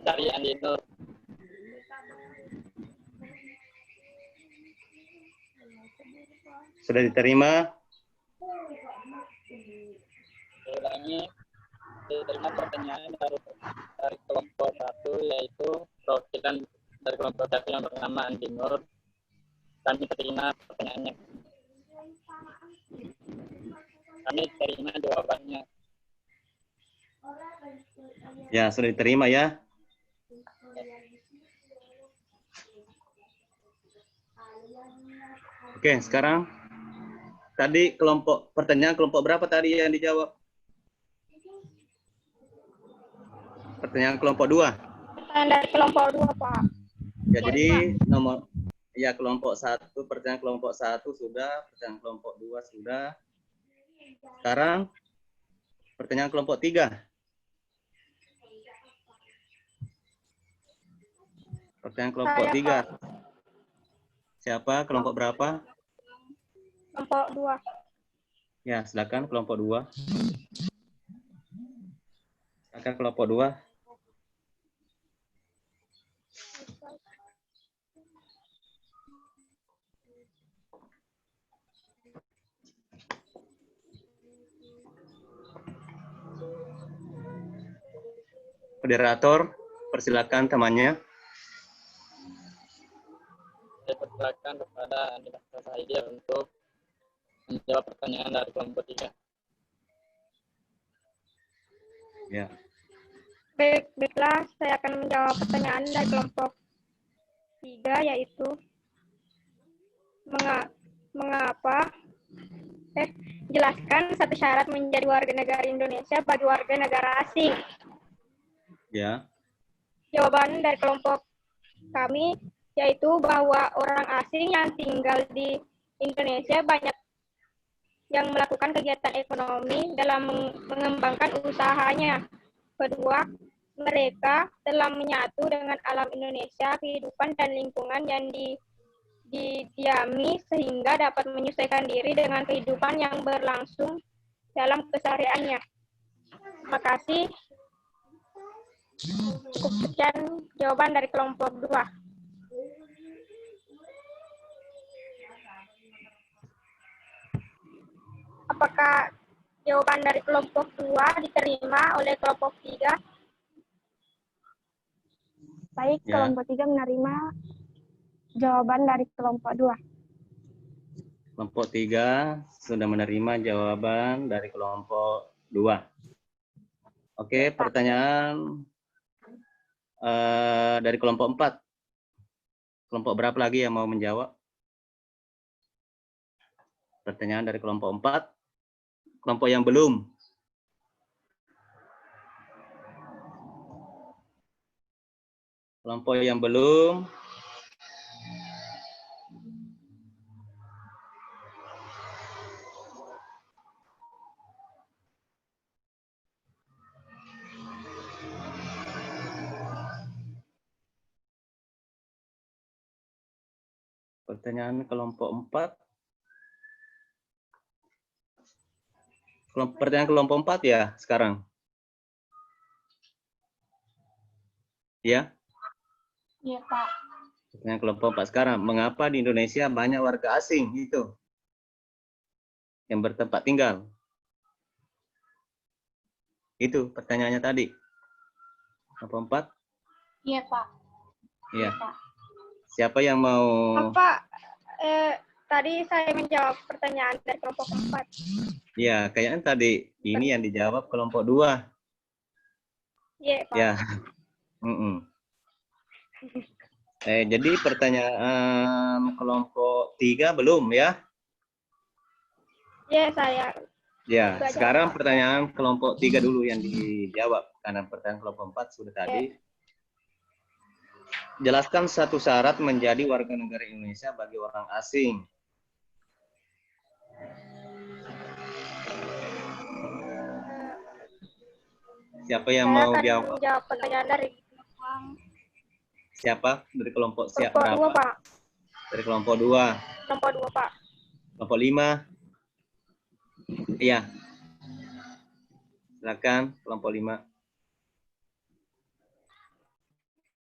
dari Andi Nur. Sudah diterima. Ulangi, diterima pertanyaan dari kelompok 1, yaitu perwakilan dari kelompok 1 yang bernama Andi Nur. Kami terima pertanyaannya. Kami terima jawabannya. Ya, sudah diterima ya. Oke, sekarang tadi pertanyaan kelompok berapa tadi yang dijawab? Pertanyaan kelompok 2. Pertanyaan dari kelompok 2, Pak. Ya, jadi kelompok 1, pertanyaan kelompok 1 sudah, pertanyaan kelompok 2 sudah. Sekarang pertanyaan kelompok 3. Pertanyaan kelompok 3. Siapa? Kelompok berapa? Kelompok 2. Ya, silakan kelompok 2. Silakan kelompok 2. Moderator, persilakan temannya. Saya persilakan kepada Andi Saidir untuk menjawab pertanyaan dari kelompok 3. Ya. Baiklah, saya akan menjawab pertanyaan dari kelompok 3, yaitu mengapa jelaskan satu syarat menjadi warga negara Indonesia bagi warga negara asing. Ya. Jawaban dari kelompok kami yaitu bahwa orang asing yang tinggal di Indonesia banyak yang melakukan kegiatan ekonomi dalam mengembangkan usahanya. Kedua, mereka telah menyatu dengan alam Indonesia, kehidupan dan lingkungan yang didiami sehingga dapat menyesuaikan diri dengan kehidupan yang berlangsung dalam kesehariannya. Terima kasih. Cukup sekian jawaban dari kelompok 2. Apakah jawaban dari kelompok 2 diterima oleh kelompok 3? Baik, Ya. kelompok 3 menerima jawaban dari kelompok 2. Kelompok 3 sudah menerima jawaban dari kelompok 2. Oke, pertanyaan dari kelompok 4. Kelompok berapa lagi yang mau menjawab? Pertanyaan dari kelompok 4. Kelompok yang belum. Kelompok yang belum. Pertanyaan kelompok 4. Pertanyaan kelompok 4 ya sekarang. Ya. Iya, Pak. Pertanyaan kelompok 4 sekarang. Mengapa di Indonesia banyak warga asing itu yang bertempat tinggal? Itu pertanyaannya tadi. Kelompok 4? Iya, Pak. Iya. Siapa yang mau? Bapak, tadi saya menjawab pertanyaan dari kelompok 4. Iya, kayaknya tadi ini yang dijawab kelompok 2. Iya, Pak. Ya. Jadi pertanyaan kelompok 3 belum ya? Iya, saya. Ya, Sudah sekarang jawab. pertanyaan kelompok 3 dulu yang dijawab. Karena pertanyaan kelompok 4 sudah tadi. Jelaskan satu syarat menjadi warga negara Indonesia bagi orang asing. Siapa yang Saya mau akan jawab? menjawab pertanyaan dari Siapa? Dari kelompok siap kelompok 2, berapa? Pak. Dari kelompok 2. Kelompok 2, Pak. Kelompok 5. Iya. Silakan kelompok 5.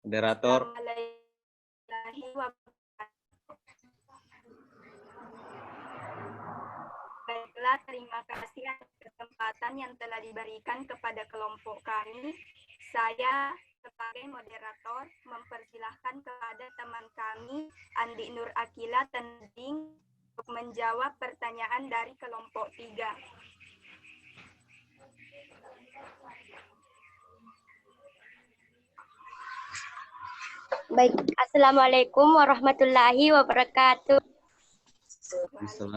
Moderator. Baiklah, terima kasih atas kesempatan yang telah diberikan kepada kelompok kami. Saya sebagai moderator mempersilahkan kepada teman kami Andi Nur Akila Tending untuk menjawab pertanyaan dari kelompok 3. Baik, Assalamualaikum warahmatullahi wabarakatuh.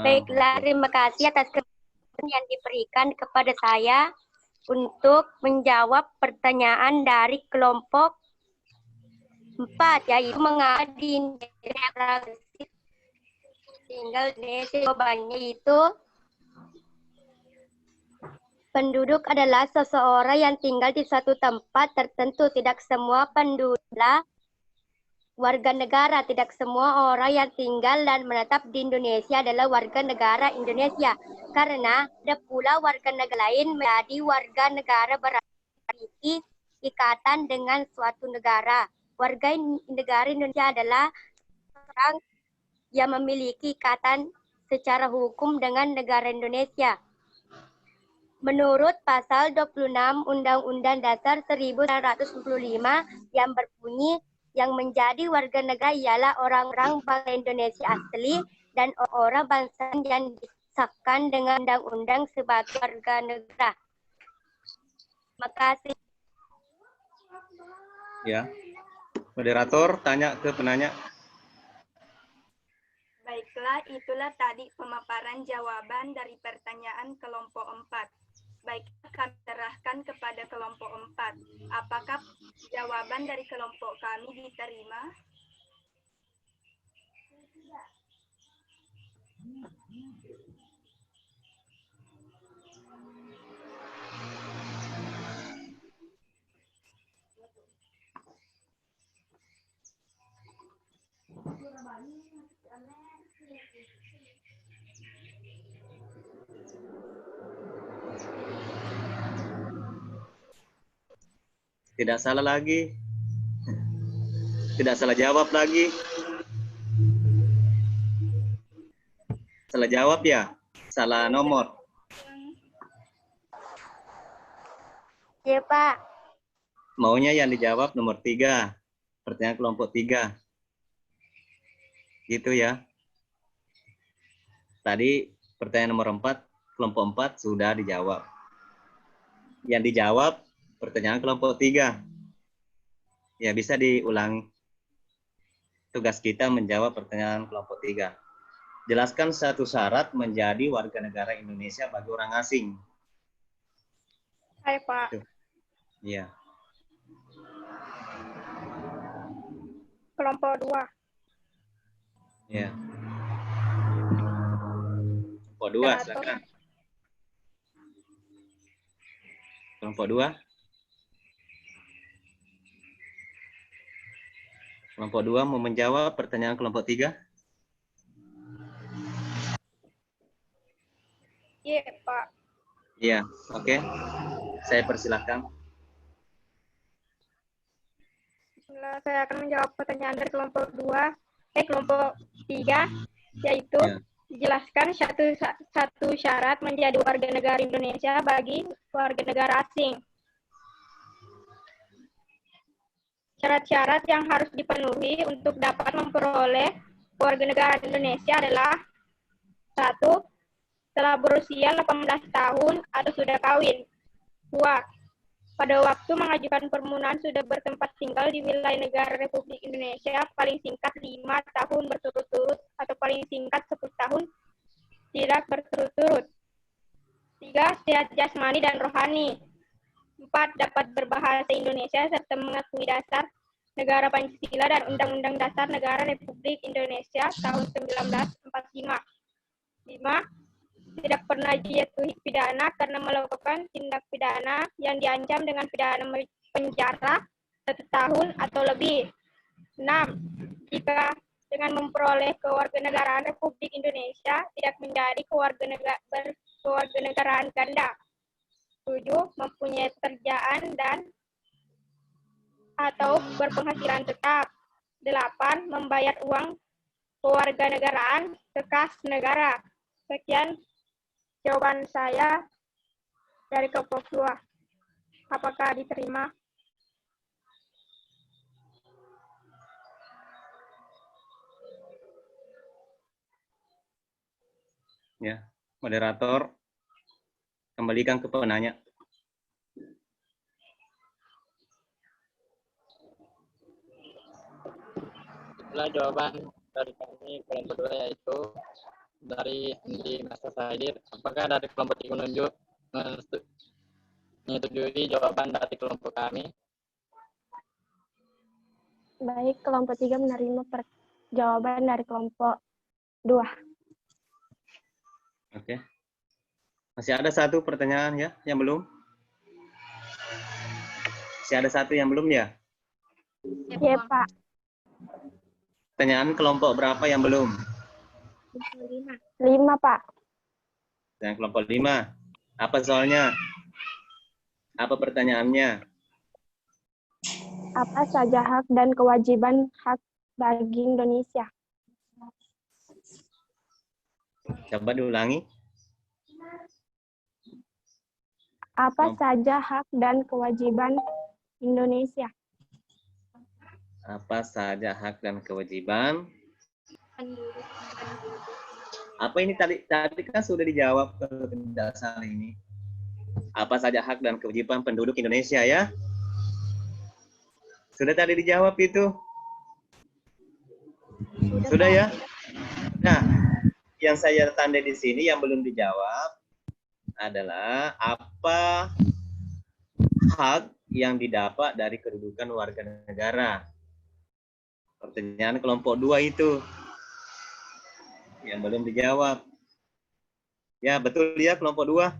Baiklah, terima kasih atas kesempatan yang diberikan kepada saya untuk menjawab pertanyaan dari kelompok 4, yaitu mengapa di Indonesia tinggal di Indonesia. Jawabannya itu penduduk adalah seseorang yang tinggal di suatu tempat tertentu. Tidak semua penduduk warga negara, tidak semua orang yang tinggal dan menetap di Indonesia adalah warga negara Indonesia. Karena ada pula warga negara lain menjadi warga negara berarti ikatan dengan suatu negara. Warga negara Indonesia adalah orang yang memiliki ikatan secara hukum dengan negara Indonesia. Menurut pasal 26 Undang-Undang Dasar 1945 yang berbunyi, yang menjadi warga negara ialah orang-orang bangsa Indonesia asli dan orang bangsa yang disahkan dengan undang-undang sebagai warga negara. Terima kasih. Ya. Moderator tanya ke penanya. Baiklah, itulah tadi pemaparan jawaban dari pertanyaan kelompok 4. Baik, kami serahkan kepada kelompok 4. Apakah jawaban dari kelompok kami diterima? Tidak salah lagi. Tidak salah jawab lagi. Salah jawab ya? Salah nomor. Ya, Pak. Maunya yang dijawab nomor 3. Pertanyaan kelompok 3. Gitu ya. Tadi pertanyaan nomor 4, kelompok 4 sudah dijawab. Yang dijawab pertanyaan kelompok 3. Ya, bisa diulangi. Tugas kita menjawab pertanyaan kelompok 3. Jelaskan satu syarat menjadi warga negara Indonesia bagi orang asing. Saya, Pak. Iya. Kelompok 2. Ya. Kelompok 2, silakan. Kelompok 2. Kelompok 2 mau menjawab pertanyaan kelompok 3? Iya, Pak. Iya, oke. Saya persilahkan. Bismillah, saya akan menjawab pertanyaan dari kelompok 3, yaitu dijelaskan satu syarat menjadi warga negara Indonesia bagi warga negara asing. Syarat-syarat yang harus dipenuhi untuk dapat memperoleh warga negara Indonesia adalah: 1. Telah berusia 18 tahun atau sudah kawin. 2. Pada waktu mengajukan permohonan sudah bertempat tinggal di wilayah negara Republik Indonesia paling singkat 5 tahun berturut-turut atau paling singkat 10 tahun tidak berturut-turut. 3. Sehat jasmani dan rohani. 4. Dapat berbahasa Indonesia serta mengakui dasar negara Pancasila dan Undang-Undang Dasar Negara Republik Indonesia tahun 1945. 5. Tidak pernah dijatuhi pidana karena melakukan tindak pidana yang diancam dengan pidana penjara 1 tahun atau lebih. 6. Jika dengan memperoleh kewarganegaraan Republik Indonesia tidak menjadi kewarganegaraan ganda. 7. Mempunyai pekerjaan dan atau berpenghasilan tetap. 8. Membayar uang kewarganegaraan ke kas negara. Sekian jawaban saya dari kelompok 2. Apakah diterima? Ya, moderator, kembalikan ke penanya. Itulah jawaban dari kami kelompok 2, yaitu dari Andi Mas Saidir. Apakah dari kelompok 3 menyetujui jawaban dari kelompok kami? Baik, kelompok 3 menerima jawaban dari kelompok 2. Oke. Masih ada satu pertanyaan ya yang belum? Masih ada satu yang belum ya? Iya, Pak. Pertanyaan kelompok berapa yang belum? 5, Pak. Yang kelompok 5. Apa soalnya? Apa pertanyaannya? Apa saja hak dan kewajiban hak bagi Indonesia? Coba diulangi. Apa saja hak dan kewajiban Indonesia? Apa saja hak dan kewajiban? Apa ini tadi kan sudah dijawab kalau tidak salah ini. Apa saja hak dan kewajiban penduduk Indonesia ya? Sudah tadi dijawab itu. Sudah ya? Nah, yang saya tanda di sini yang belum dijawab adalah apa hak yang didapat dari kedudukan warga negara. Pertanyaan kelompok 2 itu yang belum dijawab. Ya, betul ya kelompok 2.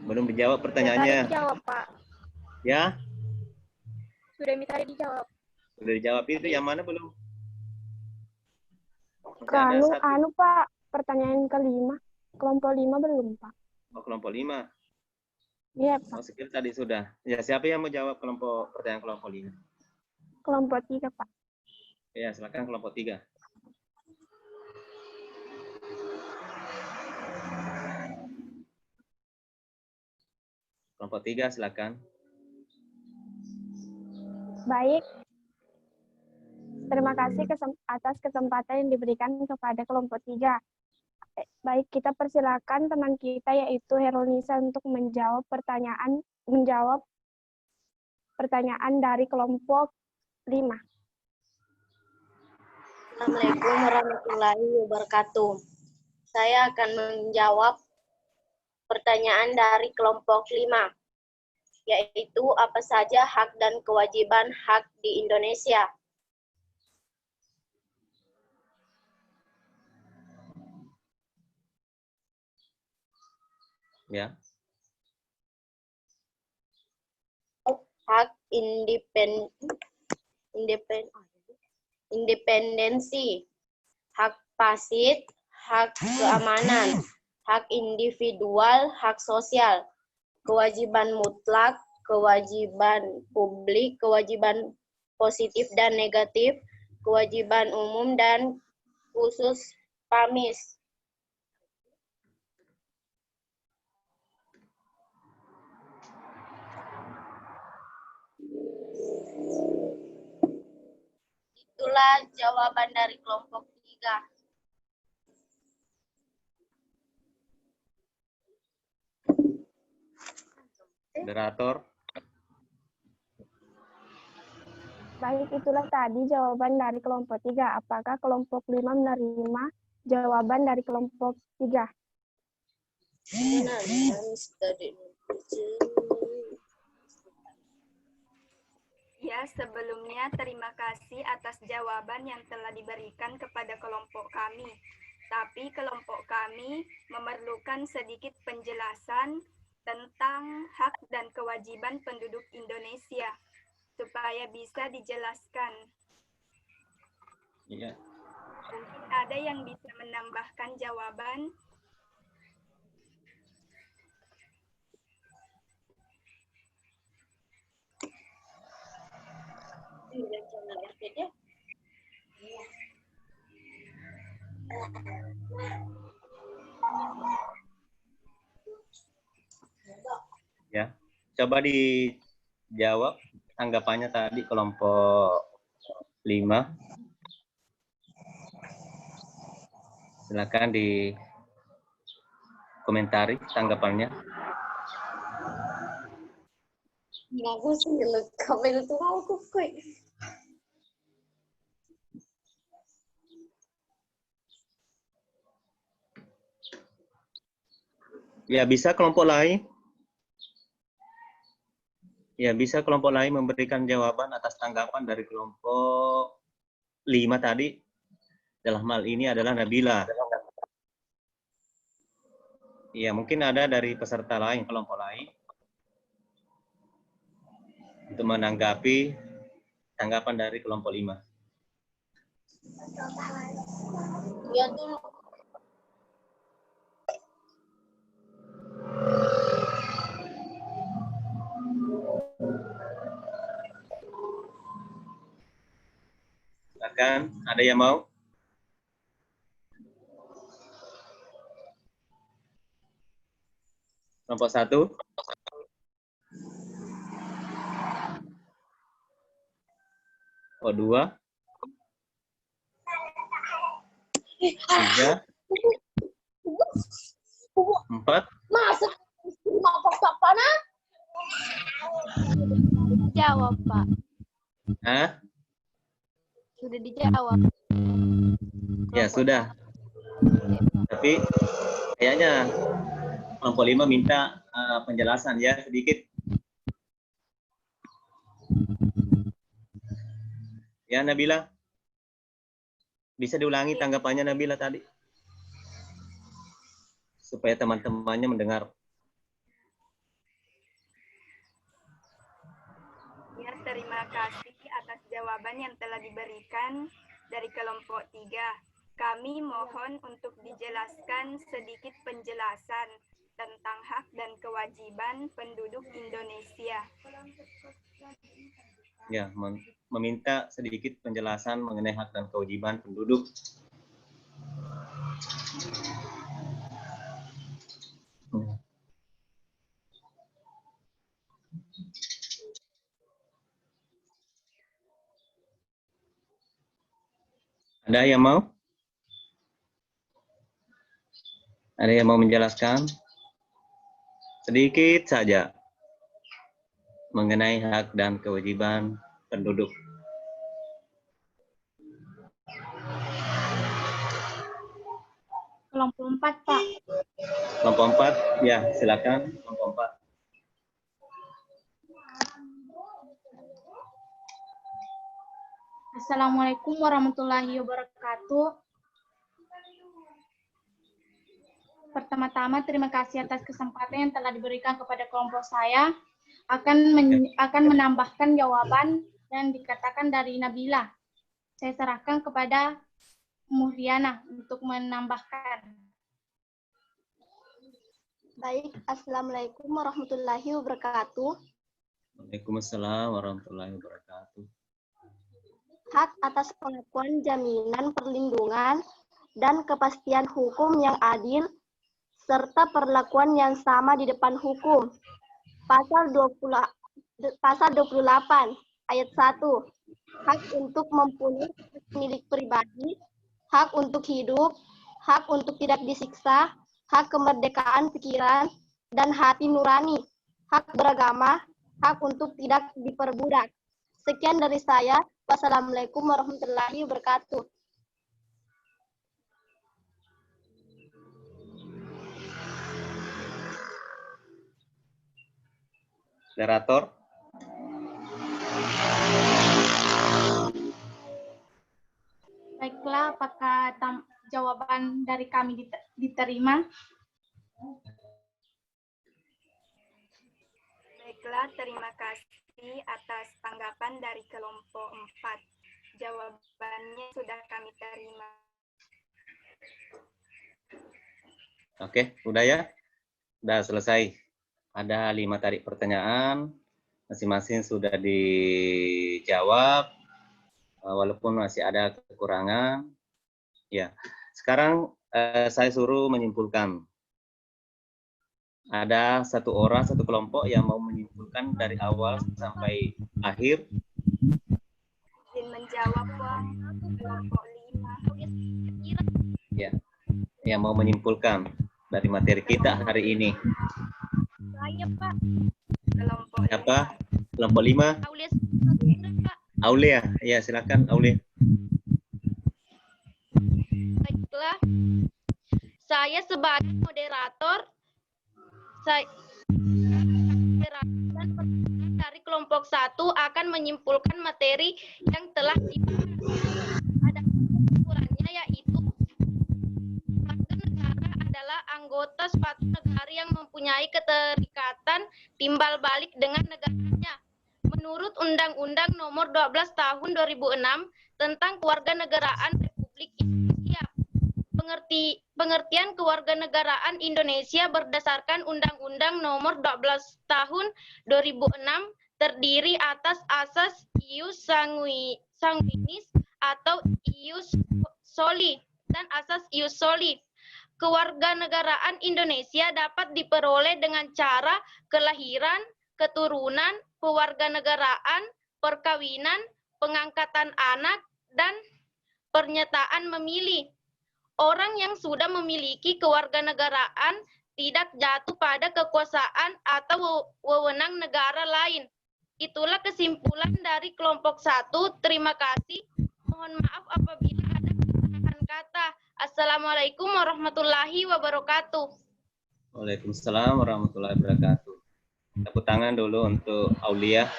Belum dijawab pertanyaannya. Sudah dijawab, Pak. Ya? Sudah minta dijawab. Sudah dijawab itu yang mana belum? Anu Pak, pertanyaan kelima. Kelompok 5 belum, Pak. Oh, kelompok 5. Iya, Pak. Oh, sekir tadi sudah. Ya, siapa yang mau jawab pertanyaan kelompok 5? Kelompok 3, Pak. Ya, silakan kelompok 3. Kelompok 3 silakan. Baik. Terima kasih atas kesempatan yang diberikan kepada kelompok 3. Baik, kita persilakan teman kita yaitu Herunisa untuk menjawab pertanyaan dari kelompok 5. Assalamualaikum warahmatullahi wabarakatuh. Saya akan menjawab pertanyaan dari kelompok 5, yaitu apa saja hak dan kewajiban hak di Indonesia. Ya. Hak independensi, hak pasit, hak keamanan, hak individual, hak sosial, kewajiban mutlak, kewajiban publik, kewajiban positif dan negatif, kewajiban umum dan khusus PAMIS. Itulah jawaban dari kelompok 3. Moderator. Baik, itulah tadi jawaban dari kelompok 3. Apakah kelompok 5 menerima jawaban dari kelompok 3? Ya, sebelumnya terima kasih atas jawaban yang telah diberikan kepada kelompok kami. Tapi kelompok kami memerlukan sedikit penjelasan tentang hak dan kewajiban penduduk Indonesia supaya bisa dijelaskan. Iya. Mungkin ada yang bisa menambahkan jawaban. Ya, coba dijawab tanggapannya tadi kelompok 5. Silakan di komentari tanggapannya. Ya, bisa kelompok lain. Ya, bisa kelompok lain memberikan jawaban atas tanggapan dari kelompok 5 tadi. Dalam hal ini adalah Nabila. Ya, mungkin ada dari peserta lain, kelompok lain, untuk menanggapi tanggapan dari kelompok 5. Ya dulu. Silakan, ada yang mau? Kelompok 1. Kelompok 2. 3. 4. Masa apa-apa? Jawab, Pak. Hah? Sudah dijawab. Ya, sudah. Tapi kayaknya kelompok 5 minta penjelasan ya sedikit. Ya, Nabila. Bisa diulangi tanggapannya Nabila tadi? Supaya teman-temannya mendengar. Ya, terima kasih atas jawaban yang telah diberikan dari kelompok 3. Kami mohon untuk dijelaskan sedikit penjelasan tentang hak dan kewajiban penduduk Indonesia. Ya, meminta sedikit penjelasan mengenai hak dan kewajiban penduduk. Ada yang mau? Ada yang mau menjelaskan? Sedikit saja mengenai hak dan kewajiban penduduk. kelompok 4, Pak. Kelompok 4, ya silakan kelompok 4. Assalamualaikum warahmatullahi wabarakatuh. Pertama-tama terima kasih atas kesempatan yang telah diberikan kepada kelompok saya. Akan menambahkan jawaban yang dikatakan dari Nabila. Saya serahkan kepada Muhriana untuk menambahkan. Baik, Assalamualaikum warahmatullahi wabarakatuh. Waalaikumsalam warahmatullahi wabarakatuh. Hak atas pengakuan jaminan perlindungan dan kepastian hukum yang adil serta perlakuan yang sama di depan hukum. Pasal 28 ayat 1. Hak untuk mempunyai milik pribadi, hak untuk hidup, hak untuk tidak disiksa, hak kemerdekaan pikiran dan hati nurani, hak beragama, hak untuk tidak diperbudak. Sekian dari saya. Wassalamualaikum warahmatullahi wabarakatuh. Moderator. Baiklah, apakah jawaban dari kami diterima? Baiklah, terima kasih atas tanggapan dari kelompok 4. Jawabannya sudah kami terima. Oke, udah ya? Udah selesai. Ada 5 tarik pertanyaan, masing-masing sudah dijawab, walaupun masih ada kekurangan. Ya, sekarang saya suruh menyimpulkan. Ada satu orang, satu kelompok yang mau menyimpulkan dari awal sampai akhir. Izin menjawab, Pak. Kelompok 5. Ya, yang mau menyimpulkan dari materi kita hari ini. Saya, Pak. Kelompok Siapa? Kelompok 5? Aulia. Aulia. Ya, silakan Aulia. Baiklah. Saya sebagai moderator, dari kelompok 1 akan menyimpulkan materi yang telah dibahas. Ada kesimpulannya yaitu warga negara adalah anggota suatu negara yang mempunyai keterikatan timbal balik dengan negaranya. Menurut Undang-Undang Nomor 12 Tahun 2006 tentang Kewarganegaraan Republik Indonesia, pengertian kewarganegaraan Indonesia berdasarkan Undang-Undang Nomor 12 Tahun 2006 terdiri atas asas ius sanguinis atau ius soli dan asas ius soli. Kewarganegaraan Indonesia dapat diperoleh dengan cara kelahiran, keturunan, pewarganegaraan, perkawinan, pengangkatan anak, dan pernyataan memilih. Orang yang sudah memiliki kewarganegaraan tidak jatuh pada kekuasaan atau wewenang negara lain. Itulah kesimpulan dari kelompok 1. Terima kasih. Mohon maaf apabila ada kesalahan kata. Assalamualaikum warahmatullahi wabarakatuh. Waalaikumsalam warahmatullahi wabarakatuh. Tepuk tangan dulu untuk Aulia.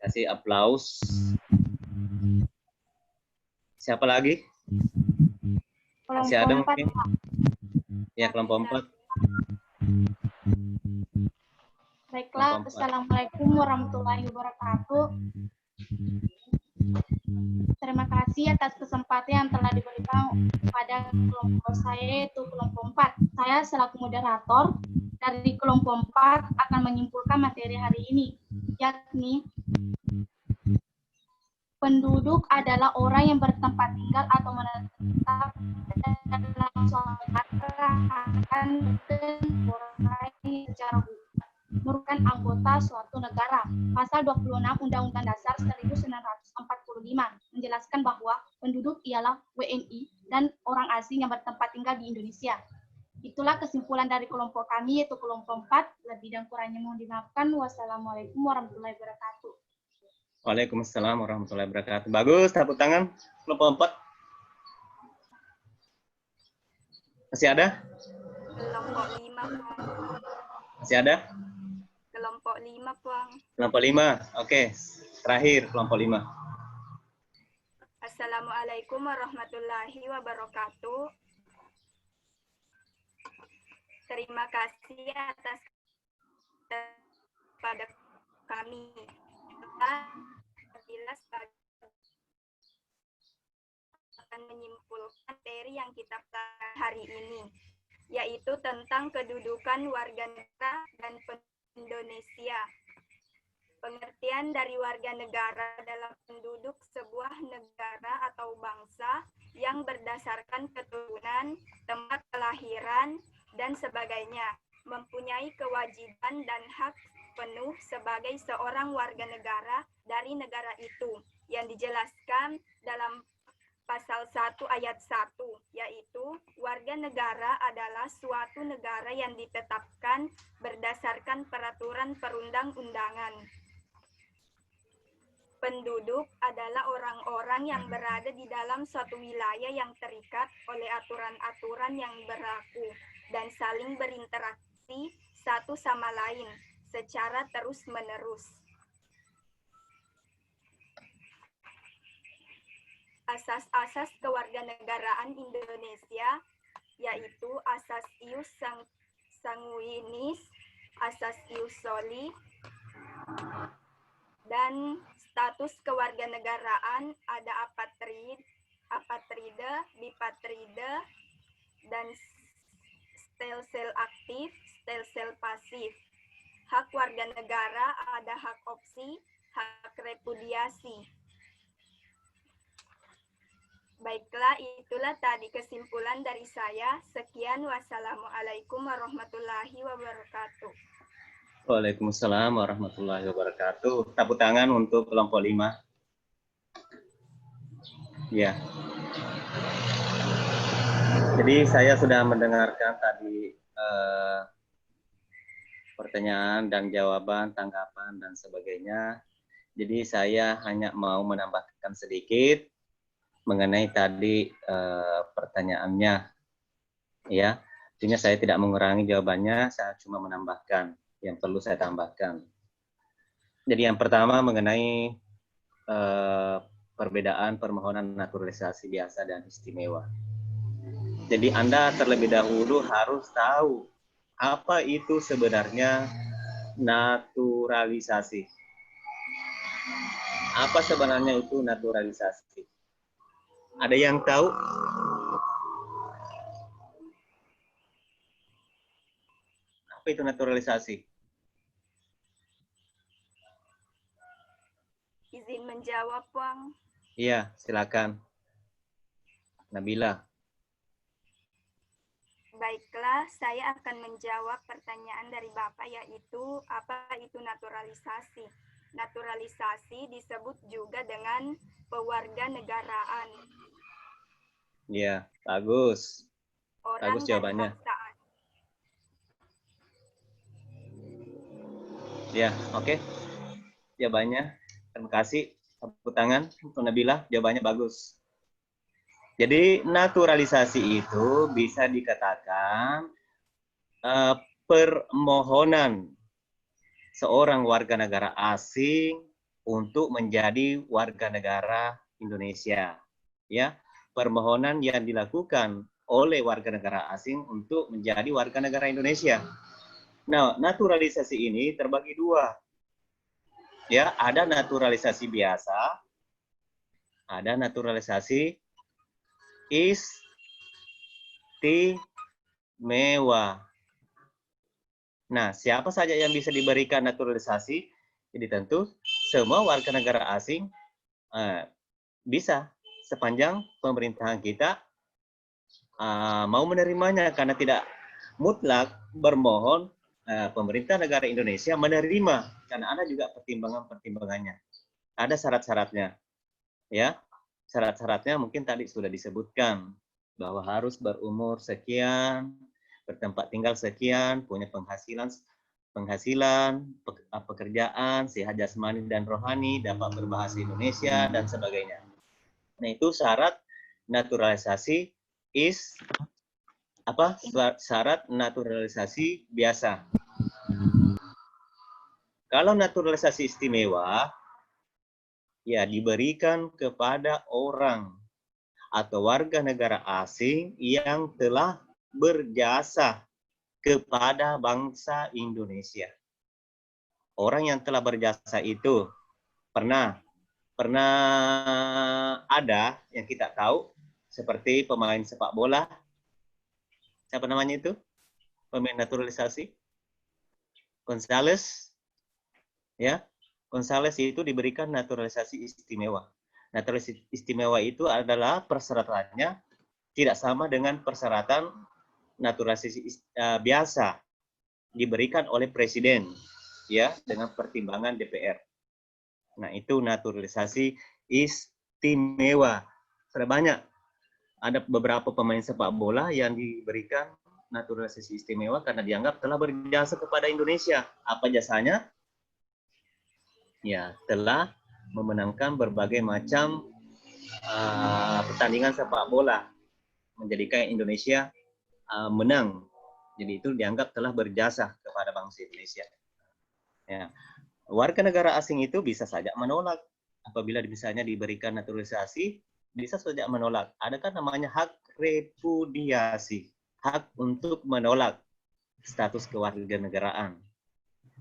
Kasih aplaus. Siapa lagi? Masih ada mungkin? Ya, kelompok 4. Baiklah, Assalamualaikum warahmatullahi wabarakatuh. Terima kasih atas kesempatan yang telah diberikan kepada kelompok saya, yaitu kelompok 4. Saya selaku moderator dari kelompok 4 akan menyimpulkan materi hari ini, yakni penduduk adalah orang yang bertempat tinggal atau menetap dalam suatu negara akan temporai secara hukum merupakan anggota suatu negara. Pasal 26 Undang-Undang Dasar 1945 menjelaskan bahwa penduduk ialah WNI dan orang asing yang bertempat tinggal di Indonesia. Itulah kesimpulan dari kelompok kami, yaitu kelompok 4. Lebih dan kurangnya mohon dimaafkan. Wassalamualaikum warahmatullahi wabarakatuh. Waalaikumsalam warahmatullahi wabarakatuh. Bagus, tepuk tangan kelompok 4. Masih ada? Kelompok 5, Puang. Masih ada? Kelompok 5, Puang. Kelompok 5. Oke. Terakhir kelompok 5. Assalamualaikum warahmatullahi wabarakatuh. Terima kasih atas pada kami. Jelas akan menyimpulkan materi yang kita pelajari hari ini, yaitu tentang kedudukan warga negara dan Indonesia. Pengertian dari warga negara adalah penduduk sebuah negara atau bangsa yang berdasarkan keturunan, tempat kelahiran, dan sebagainya, mempunyai kewajiban dan hak penuh sebagai seorang warga negara dari negara itu, yang dijelaskan dalam Pasal 1 ayat 1, yaitu warga negara adalah suatu negara yang ditetapkan berdasarkan peraturan perundang-undangan. Penduduk adalah orang-orang yang berada di dalam suatu wilayah yang terikat oleh aturan-aturan yang berlaku dan saling berinteraksi satu sama lain secara terus-menerus. Asas-asas kewarganegaraan Indonesia, yaitu asas ius sanguinis, asas ius soli, dan status kewarganegaraan ada apatride, bipatride, dan stelsel aktif, stelsel pasif. Hak warga negara ada hak opsi, hak repudiasi. Baiklah, itulah tadi kesimpulan dari saya. Sekian, wassalamualaikum warahmatullahi wabarakatuh. Waalaikumsalam warahmatullahi wabarakatuh. Tepuk tangan untuk kelompok 5. Ya. Jadi saya sudah mendengarkan tadi pertanyaan dan jawaban, tanggapan, dan sebagainya. Jadi saya hanya mau menambahkan sedikit mengenai tadi pertanyaannya, ya. Artinya saya tidak mengurangi jawabannya, saya cuma menambahkan yang perlu saya tambahkan. Jadi yang pertama mengenai perbedaan permohonan naturalisasi biasa dan istimewa. Jadi Anda terlebih dahulu harus tahu apa itu sebenarnya naturalisasi. Apa sebenarnya itu naturalisasi? Ada yang tahu? Apa itu naturalisasi? Izin menjawab, Puang. Iya, silakan. Nabila. Baiklah, saya akan menjawab pertanyaan dari Bapak, yaitu apa itu naturalisasi. Naturalisasi disebut juga dengan pewarganegaraan. Iya, bagus. Orang Bagus jawabannya. Ya, oke. Jawabannya, terima kasih. Tepuk tangan untuk Nabila, jawabannya bagus. Jadi naturalisasi itu bisa dikatakan permohonan seorang warga negara asing untuk menjadi warga negara Indonesia. Ya, permohonan yang dilakukan oleh warga negara asing untuk menjadi warga negara Indonesia. Nah, naturalisasi ini terbagi dua. Ya, ada naturalisasi biasa, ada naturalisasi istimewa. Nah, siapa saja yang bisa diberikan naturalisasi? Jadi tentu semua warga negara asing bisa, sepanjang pemerintahan kita mau menerimanya, karena tidak mutlak bermohon pemerintah negara Indonesia menerima, karena ada juga pertimbangan-pertimbangannya. Ada syarat-syaratnya. Ya, syarat-syaratnya mungkin tadi sudah disebutkan, bahwa harus berumur sekian, bertempat tinggal sekian, punya penghasilan, pekerjaan, sehat jasmani dan rohani, dapat berbahasa Indonesia, dan sebagainya. Nah, itu syarat naturalisasi syarat naturalisasi biasa. Kalau naturalisasi istimewa, ya diberikan kepada orang atau warga negara asing yang telah berjasa kepada bangsa Indonesia. Orang yang telah berjasa itu pernah ada yang kita tahu seperti pemain sepak bola. Siapa namanya itu? Pemain naturalisasi? Gonzales. Ya, Gonzales itu diberikan naturalisasi istimewa. Naturalisasi istimewa itu adalah persyaratannya tidak sama dengan persyaratan naturalisasi biasa diberikan oleh presiden, ya, dengan pertimbangan DPR. Nah, itu naturalisasi istimewa. Sudah banyak. Ada beberapa pemain sepak bola yang diberikan naturalisasi istimewa karena dianggap telah berjasa kepada Indonesia. Apa jasanya? Ya, telah memenangkan berbagai macam pertandingan sepak bola, menjadikan Indonesia menang. Jadi itu dianggap telah berjasa kepada bangsa Indonesia. Ya. Warga negara asing itu bisa saja menolak apabila misalnya diberikan naturalisasi, bisa saja menolak. Ada kan namanya hak repudiasi, hak untuk menolak status kewarganegaraan.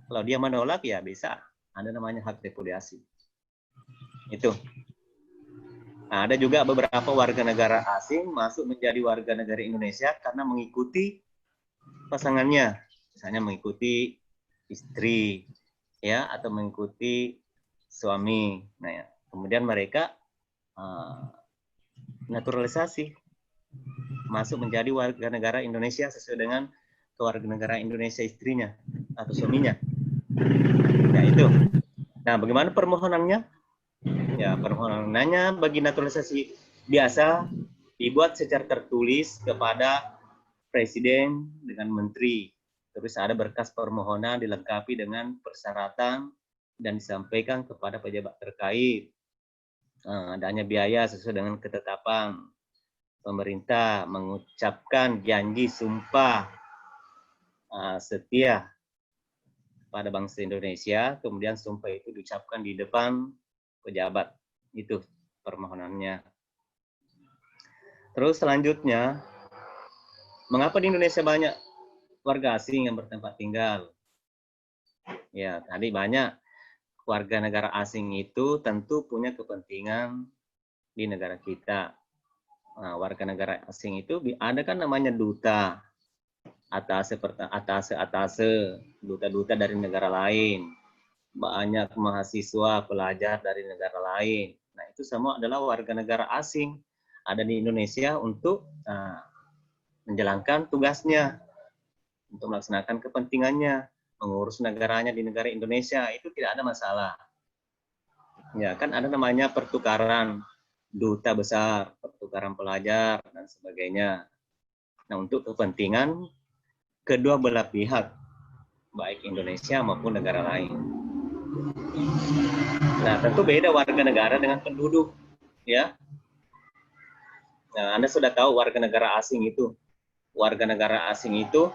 Kalau dia menolak ya bisa, ada namanya hak repudiasi. Itu. Nah, ada juga beberapa warga negara asing masuk menjadi warga negara Indonesia karena mengikuti pasangannya, misalnya mengikuti istri, ya, atau mengikuti suami. Nah, ya, kemudian mereka naturalisasi, masuk menjadi warga negara Indonesia sesuai dengan kewarganegaraan Indonesia istrinya atau suaminya. Nah, itu. Nah, bagaimana permohonannya? Ya, permohonannya bagi naturalisasi biasa dibuat secara tertulis kepada presiden dengan menteri. Terus ada berkas permohonan dilengkapi dengan persyaratan dan disampaikan kepada pejabat terkait. Adanya biaya sesuai dengan ketetapan pemerintah, mengucapkan janji sumpah setia pada bangsa Indonesia, kemudian sumpah itu diucapkan di depan pejabat. Itu permohonannya. Terus selanjutnya, mengapa di Indonesia banyak warga asing yang bertempat tinggal? Ya, tadi banyak warga negara asing itu tentu punya kepentingan di negara kita. Nah, warga negara asing itu ada kan namanya duta, atase, duta-duta dari negara lain. Banyak mahasiswa, pelajar dari negara lain. Nah, itu semua adalah warga negara asing. Ada di Indonesia untuk menjalankan tugasnya, untuk melaksanakan kepentingannya, mengurus negaranya di negara Indonesia, itu tidak ada masalah. Ya, kan ada namanya pertukaran duta besar, pertukaran pelajar, dan sebagainya. Nah, untuk kepentingan kedua belah pihak, baik Indonesia maupun negara lain. Nah, tentu beda warga negara dengan penduduk, ya. Nah, Anda sudah tahu warga negara asing itu. Warga negara asing itu,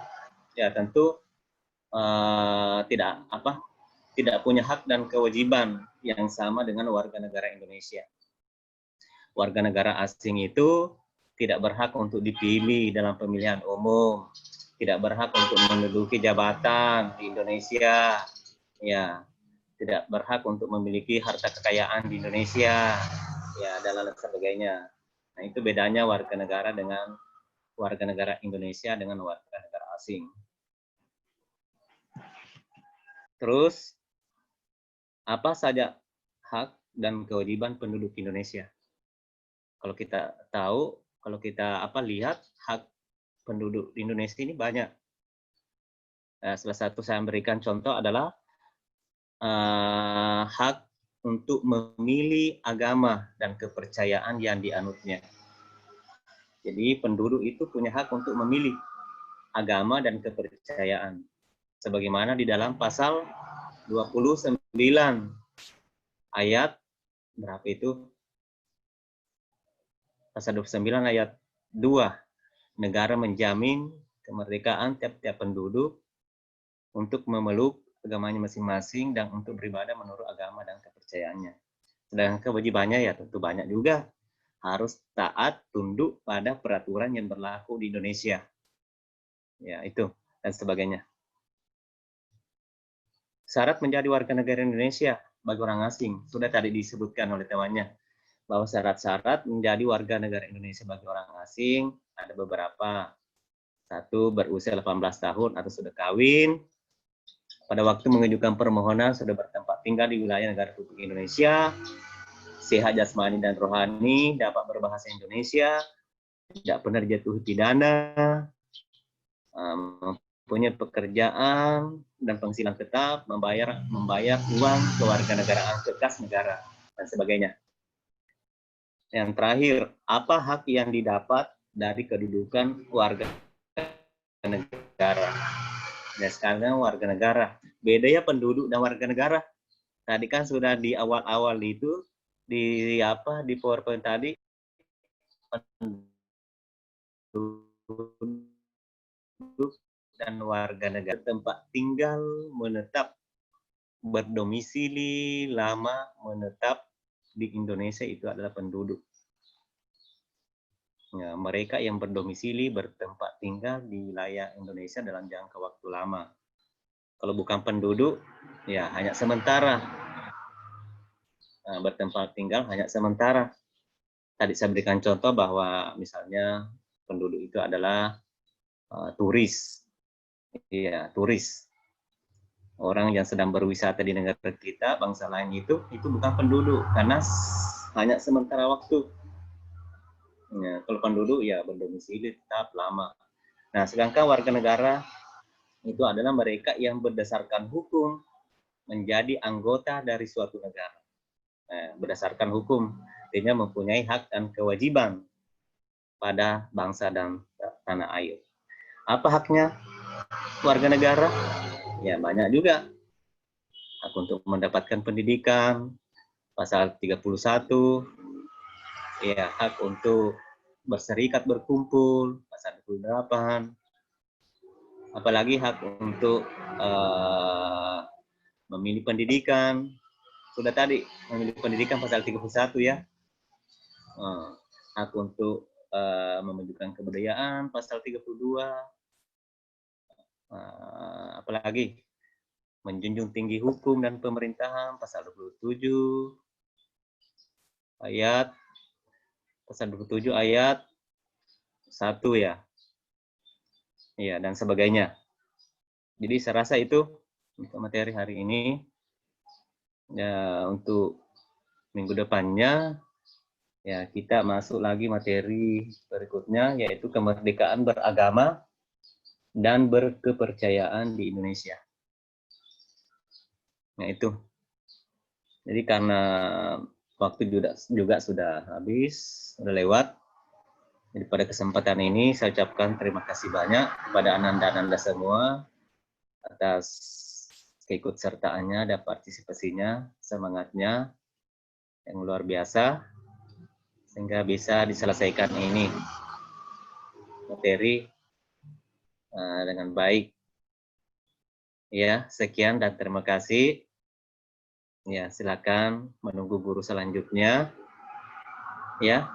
ya tentu tidak punya hak dan kewajiban yang sama dengan warga negara Indonesia. Warga negara asing itu tidak berhak untuk dipilih dalam pemilihan umum, tidak berhak untuk menduduki jabatan di Indonesia, ya, tidak berhak untuk memiliki harta kekayaan di Indonesia, ya, dan lain sebagainya. Nah, itu bedanya warga negara dengan warga negara Indonesia dengan warga negara asing. Terus, apa saja hak dan kewajiban penduduk Indonesia? Kalau kita tahu, kalau kita lihat hak penduduk di Indonesia ini banyak. Salah satu saya berikan contoh adalah hak untuk memilih agama dan kepercayaan yang dianutnya. Jadi penduduk itu punya hak untuk memilih agama dan kepercayaan. Sebagaimana di dalam pasal 29 ayat berapa itu? Pasal 29 ayat 2 negara menjamin kemerdekaan tiap-tiap penduduk untuk memeluk agamanya masing-masing dan untuk beribadah menurut agama dan kepercayaannya. Sedangkan kewajibannya ya tentu banyak juga. Harus taat, tunduk pada peraturan yang berlaku di Indonesia. Ya, itu dan sebagainya. Syarat menjadi warga negara Indonesia bagi orang asing. Sudah tadi disebutkan oleh temannya bahwa syarat-syarat menjadi warga negara Indonesia bagi orang asing ada beberapa. Satu, berusia 18 tahun atau sudah kawin. Pada waktu mengajukan permohonan sudah bertempat tinggal di wilayah negara Republik Indonesia. Sehat jasmani dan rohani, dapat berbahasa Indonesia, tidak pernah dijatuhi pidana, punya pekerjaan dan penghasilan tetap, membayar uang kewarganegaraan kekas negara dan sebagainya. Yang terakhir, apa hak yang didapat dari kedudukan warga negara? Dan sekarang warga negara, beda ya penduduk dan warga negara. Tadi kan sudah di awal-awal itu di PowerPoint tadi penduduk dan warga negara tempat tinggal menetap berdomisili lama menetap di Indonesia itu adalah penduduk. Ya, mereka yang berdomisili bertempat tinggal di wilayah Indonesia dalam jangka waktu lama. Kalau bukan penduduk, ya hanya sementara. Bertempat tinggal hanya sementara. Tadi saya berikan contoh bahwa misalnya penduduk itu adalah turis. Iya, turis. Orang yang sedang berwisata di negara kita, bangsa lain itu bukan penduduk karena hanya sementara waktu. Ya, kalau penduduk ya berdomisili tetap lama. Nah, sedangkan warga negara itu adalah mereka yang berdasarkan hukum menjadi anggota dari suatu negara. Nah, berdasarkan hukum, artinya mempunyai hak dan kewajiban pada bangsa dan tanah air. Apa haknya warga negara? Ya banyak juga. Hak untuk mendapatkan pendidikan, pasal 31. Ya, hak untuk berserikat berkumpul, pasal 28. Apalagi hak untuk memilih pendidikan. Sudah tadi memilih pendidikan pasal 31 ya. Hak untuk memajukan kebudayaan pasal 32. Apalagi menjunjung tinggi hukum dan pemerintahan pasal 27 ayat 1 ya. Ya, dan sebagainya. Jadi saya rasa itu untuk materi hari ini. Ya, untuk minggu depannya ya kita masuk lagi materi berikutnya yaitu kemerdekaan beragama dan berkepercayaan di Indonesia. Nah itu. Jadi karena waktu juga sudah habis, sudah lewat. Jadi pada kesempatan ini saya ucapkan terima kasih banyak kepada Ananda semua atas keikutsertaannya dan partisipasinya, semangatnya yang luar biasa sehingga bisa diselesaikan ini materi dengan baik. Ya, sekian dan terima kasih. Ya, silakan menunggu guru selanjutnya. Ya.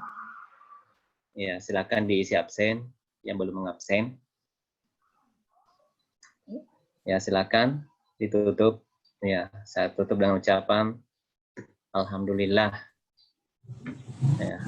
Ya, silakan diisi absen yang belum mengabsen. Ya, silakan ditutup. Ya, saya tutup dengan ucapan alhamdulillah. Ya.